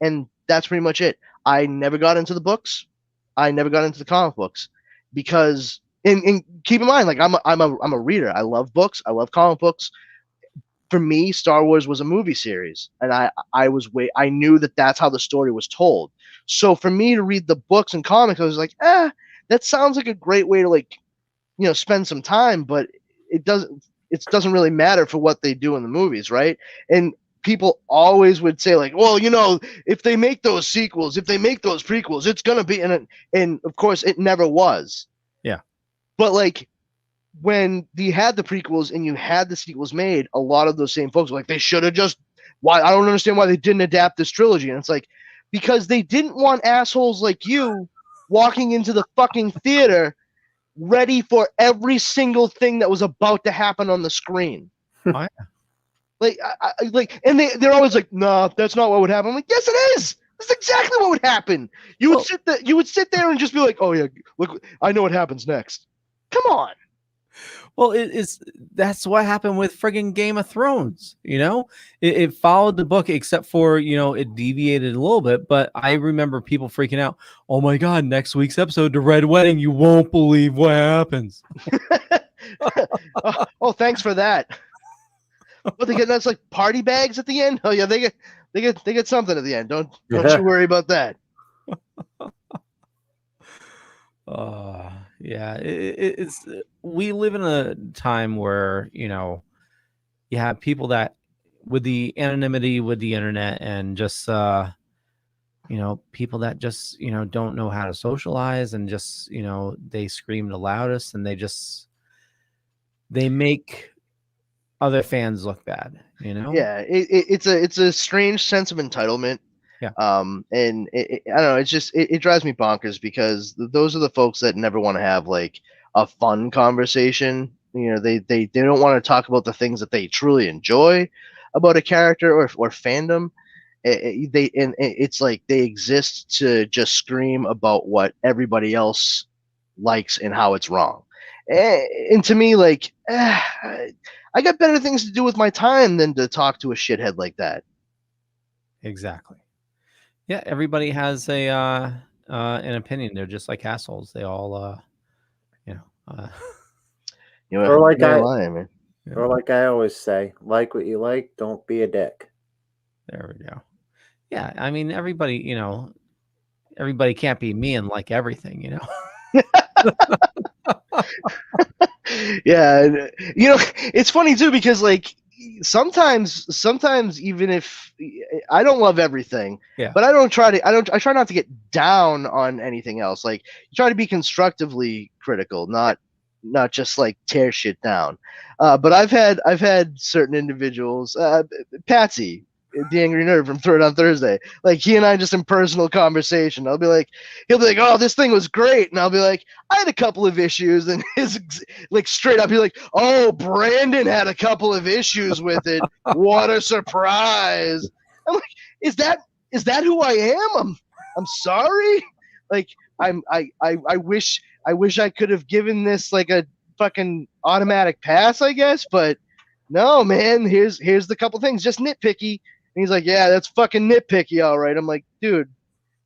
and that's pretty much it. I never got into the books. I never got into the comic books because, and keep in mind, like I'm a reader. I love books. I love comic books. For me, Star Wars was a movie series, and I knew that that's how the story was told. So for me to read the books and comics, I was like, that sounds like a great way to spend some time, but it doesn't really matter for what they do in the movies, right? And people always would say like, well, if they make those sequels, if they make those prequels, it's gonna be, and of course it never was. Yeah. But like, when you had the prequels and you had the sequels made, a lot of those same folks were like, they should have just, why, I don't understand why they didn't adapt this trilogy. And it's like, because they didn't want assholes like you walking into the fucking theater ready for every single thing that was about to happen on the screen. Oh, yeah. They're always like, nah, that's not what would happen. I'm like, yes, it is. That's exactly what would happen. You would sit there and just be like, oh yeah, look, I know what happens next. Come on. Well, that's what happened with friggin' Game of Thrones. It followed the book, except for it deviated a little bit. But I remember people freaking out. Oh my god, next week's episode, the Red Wedding. You won't believe what happens. Oh, thanks for that. What they get? That's like party bags at the end. Oh yeah, they get something at the end. Don't you worry about that. Yeah, it's we live in a time where you have people that, with the anonymity with the internet, and just people that just don't know how to socialize, and just they scream the loudest, and they make other fans look bad. Yeah, it's a strange sense of entitlement. Yeah. And I don't know, it's just it drives me bonkers, because those are the folks that never want to have like a fun conversation. They don't want to talk about the things that they truly enjoy about a character or fandom. It's like they exist to just scream about what everybody else likes and how it's wrong. And to me, like, I got better things to do with my time than to talk to a shithead like that. Exactly. Yeah, everybody has an opinion. They're just like assholes. They all, or like I always say, like what you like, don't be a dick. There we go. Yeah, I mean, everybody can't be me and like everything, Yeah, and, it's funny too because like sometimes even if I don't love everything, Yeah. but I try not to get down on anything else. Like you try to be constructively critical, not just like tear shit down. But I've had certain individuals, Patsy, the Angry Nerd from Third on Thursday, like he and I just in personal conversation. He'll be like, "Oh, this thing was great," and I'll be like, "I had a couple of issues," and his like straight up, he's like, "Oh, Brandon had a couple of issues with it. What a surprise!" I'm like, "Is that who I am? I'm sorry. Like I wish I could have given this like a fucking automatic pass, I guess, but no, man. Here's the couple things, just nitpicky." And he's like, "Yeah, that's fucking nitpicky, all right." I'm like, "Dude,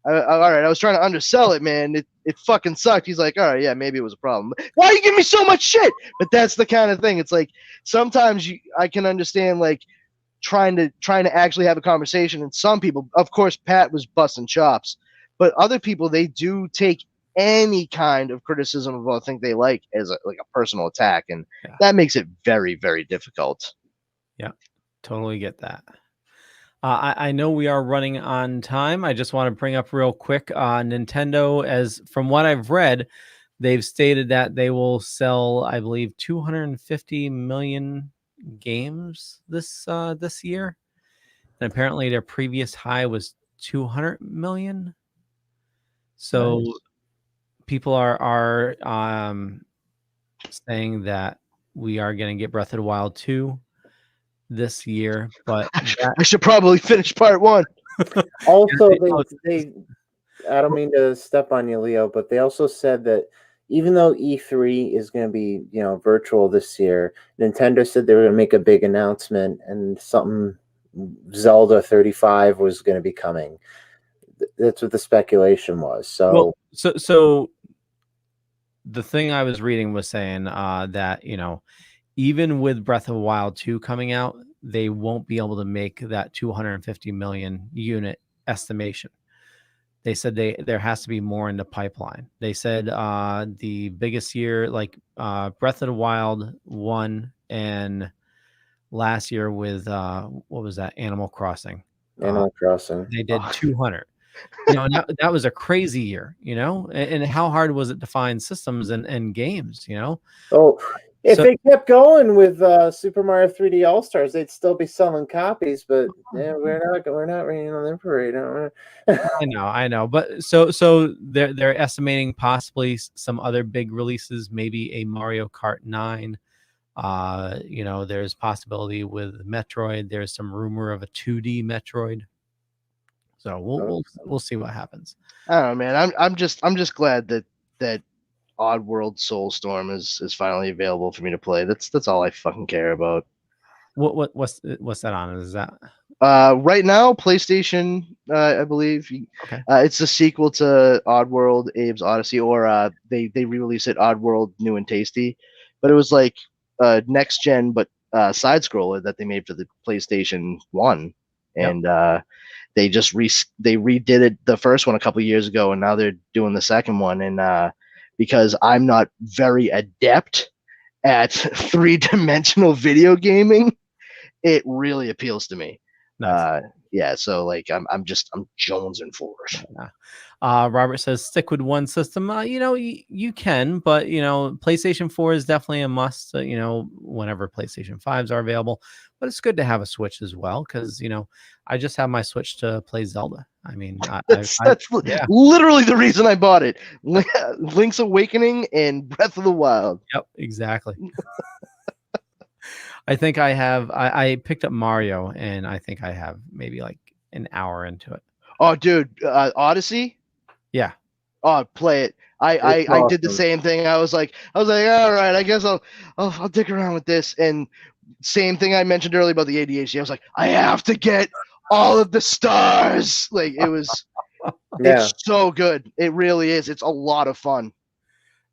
all right. I was trying to undersell it, man. It fucking sucked." He's like, "All right, yeah, maybe it was a problem. Why are you giving me so much shit?" But that's the kind of thing. It's like sometimes I can understand like trying to actually have a conversation, and some people, of course, Pat was busting chops, but other people, they do take any kind of criticism of what I think they like as a personal attack, and that makes it very, very difficult. Yeah, totally get that. I know we are running on time. I just want to bring up real quick, Nintendo, as from what I've read, they've stated that they will sell, I believe, 250 million games this year, and apparently their previous high was 200 million. So Nice. people are saying that we are going to get Breath of the Wild 2 this year, but I should probably finish part 1. Also, they I don't mean to step on you, Leo, but they also said that even though E3 is going to be, virtual this year, Nintendo said they were going to make a big announcement and something Zelda 35 was going to be coming. That's what the speculation was. So, so the thing I was reading was saying that, even with Breath of the Wild 2 coming out, they won't be able to make that 250 million unit estimation. They said there has to be more in the pipeline. They said the biggest year, like Breath of the Wild 1 and last year with, what was that, Animal Crossing. Animal Crossing. They did 200. And that was a crazy year, and how hard was it to find systems and games, Oh, if they kept going with Super Mario 3D All Stars, they'd still be selling copies. But we're not raining on their parade. I know, but so they're estimating possibly some other big releases, maybe a Mario Kart 9. There's possibility with Metroid. There's some rumor of a 2D Metroid. So we'll see what happens. I don't know, man. I'm just glad that Oddworld Soulstorm is finally available for me to play. That's all I fucking care about. What's that on? Is that right now PlayStation? I believe. Okay. It's the sequel to Oddworld: Abe's Odyssey, or they re-release it Oddworld New and Tasty, but it was like next gen but side scroller that they made for the PlayStation 1, and they just they redid it, the first one, a couple years ago, and now they're doing the second one. And because I'm not very adept at 3-dimensional video gaming, it really appeals to me. Nice. Yeah, so like I'm jonesing for it. Robert says stick with one system. You can, but PlayStation 4 is definitely a must. Whenever PlayStation 5s are available, but it's good to have a Switch as well because I just have my Switch to play Zelda. I mean, that's literally the reason I bought it. Link's Awakening and Breath of the Wild. Yep, exactly. I think I picked up Mario, and I think I have maybe like an hour into it. Oh, dude, Odyssey. Yeah. Oh, play it. I did the same thing. I was like, all right, I guess I'll dick around with this. And same thing I mentioned earlier about the ADHD. I was like, I have to get all of the stars. Like it was, it's so good. It really is. It's a lot of fun.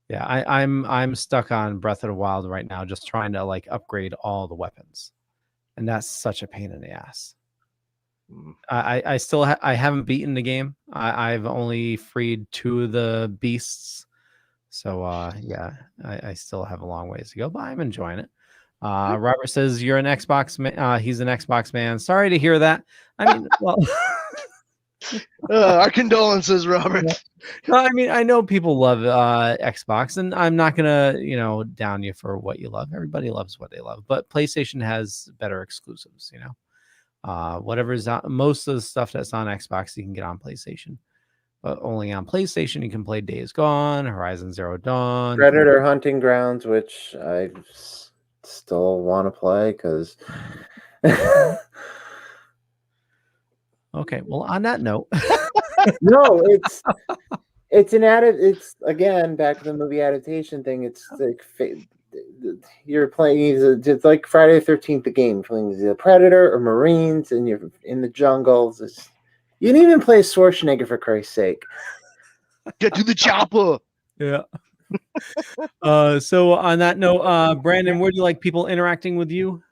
Yeah, I'm stuck on Breath of the Wild right now, just trying to like upgrade all the weapons, and that's such a pain in the ass. I still I haven't beaten the game. I've only freed 2 of the beasts, So yeah, I still have a long ways to go, but I'm enjoying it. Robert says you're an Xbox man. He's an Xbox man. Sorry to hear that. I mean, well, Our condolences, Robert. no, I mean, I know people love Xbox, and I'm not gonna, down you for what you love. Everybody loves what they love, but PlayStation has better exclusives. Whatever is on, most of the stuff that's on Xbox, you can get on PlayStation, but only on PlayStation you can play Days Gone, Horizon Zero Dawn, Predator Hunting Grounds, which I still want to play because. Okay, well, on that note, no, it's again back to the movie adaptation thing. It's like you're playing. It's like Friday the 13th, the game, playing the Predator or Marines, and you're in the jungles. You didn't even play Schwarzenegger, for Christ's sake. Get to the chopper. Yeah. So on that note, Brandon, where do you like people interacting with you?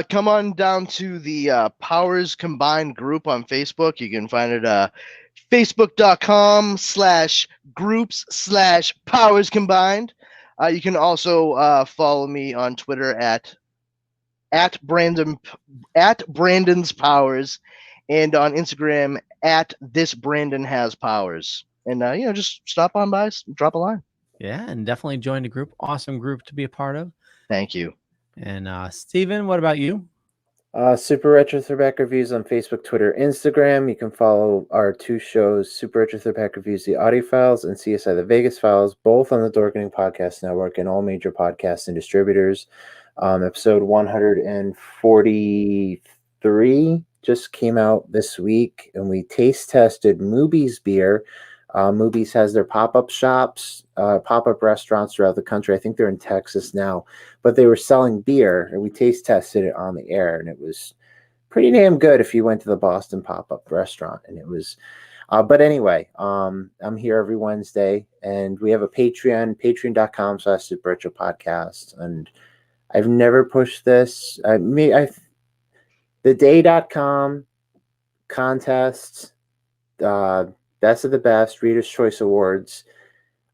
Come on down to the Powers Combined group on Facebook. You can find it facebook.com/groups/Powers Combined. You can also follow me on Twitter at Brandon's Powers, and on Instagram at this Brandon has powers. And just stop on by, drop a line. Yeah, and definitely join the group. Awesome group to be a part of. Thank you. And Steven, what about you? Super Retro Throwback Reviews on Facebook, Twitter, Instagram. You can follow our two shows, Super Retro Throwback Reviews, The Audio Files, and CSI The Vegas Files, both on the Dorkening Podcast Network and all major podcasts and distributors. Episode 143 just came out this week, and we taste tested Mooby's beer. Mooby's has their pop-up shops, pop-up restaurants throughout the country. I think they're in Texas now, but they were selling beer, and we taste tested it on the air, and it was pretty damn good if you went to the Boston pop-up restaurant. And it was, but anyway, I'm here every Wednesday, and we have a Patreon, patreon.com/Super Retro Podcast, and I've never pushed this. The day.com contests, Best of the Best, Reader's Choice Awards,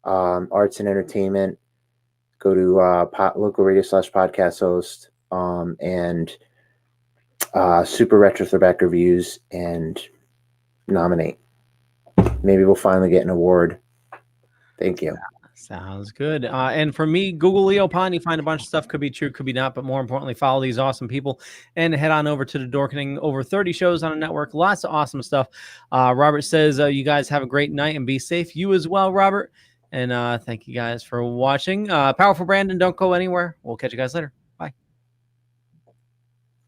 Arts and Entertainment. Go to local radio /podcast host and Super Retro Throwback Reviews and nominate. Maybe we'll finally get an award. Thank you. Sounds good. And for me, Google Leo Pond. You find a bunch of stuff. Could be true, could be not. But more importantly, follow these awesome people and head on over to the Dorkening. Over 30 shows on a network. Lots of awesome stuff. Robert says you guys have a great night and be safe. You as well, Robert. And thank you guys for watching. Powerful Brandon, don't go anywhere. We'll catch you guys later.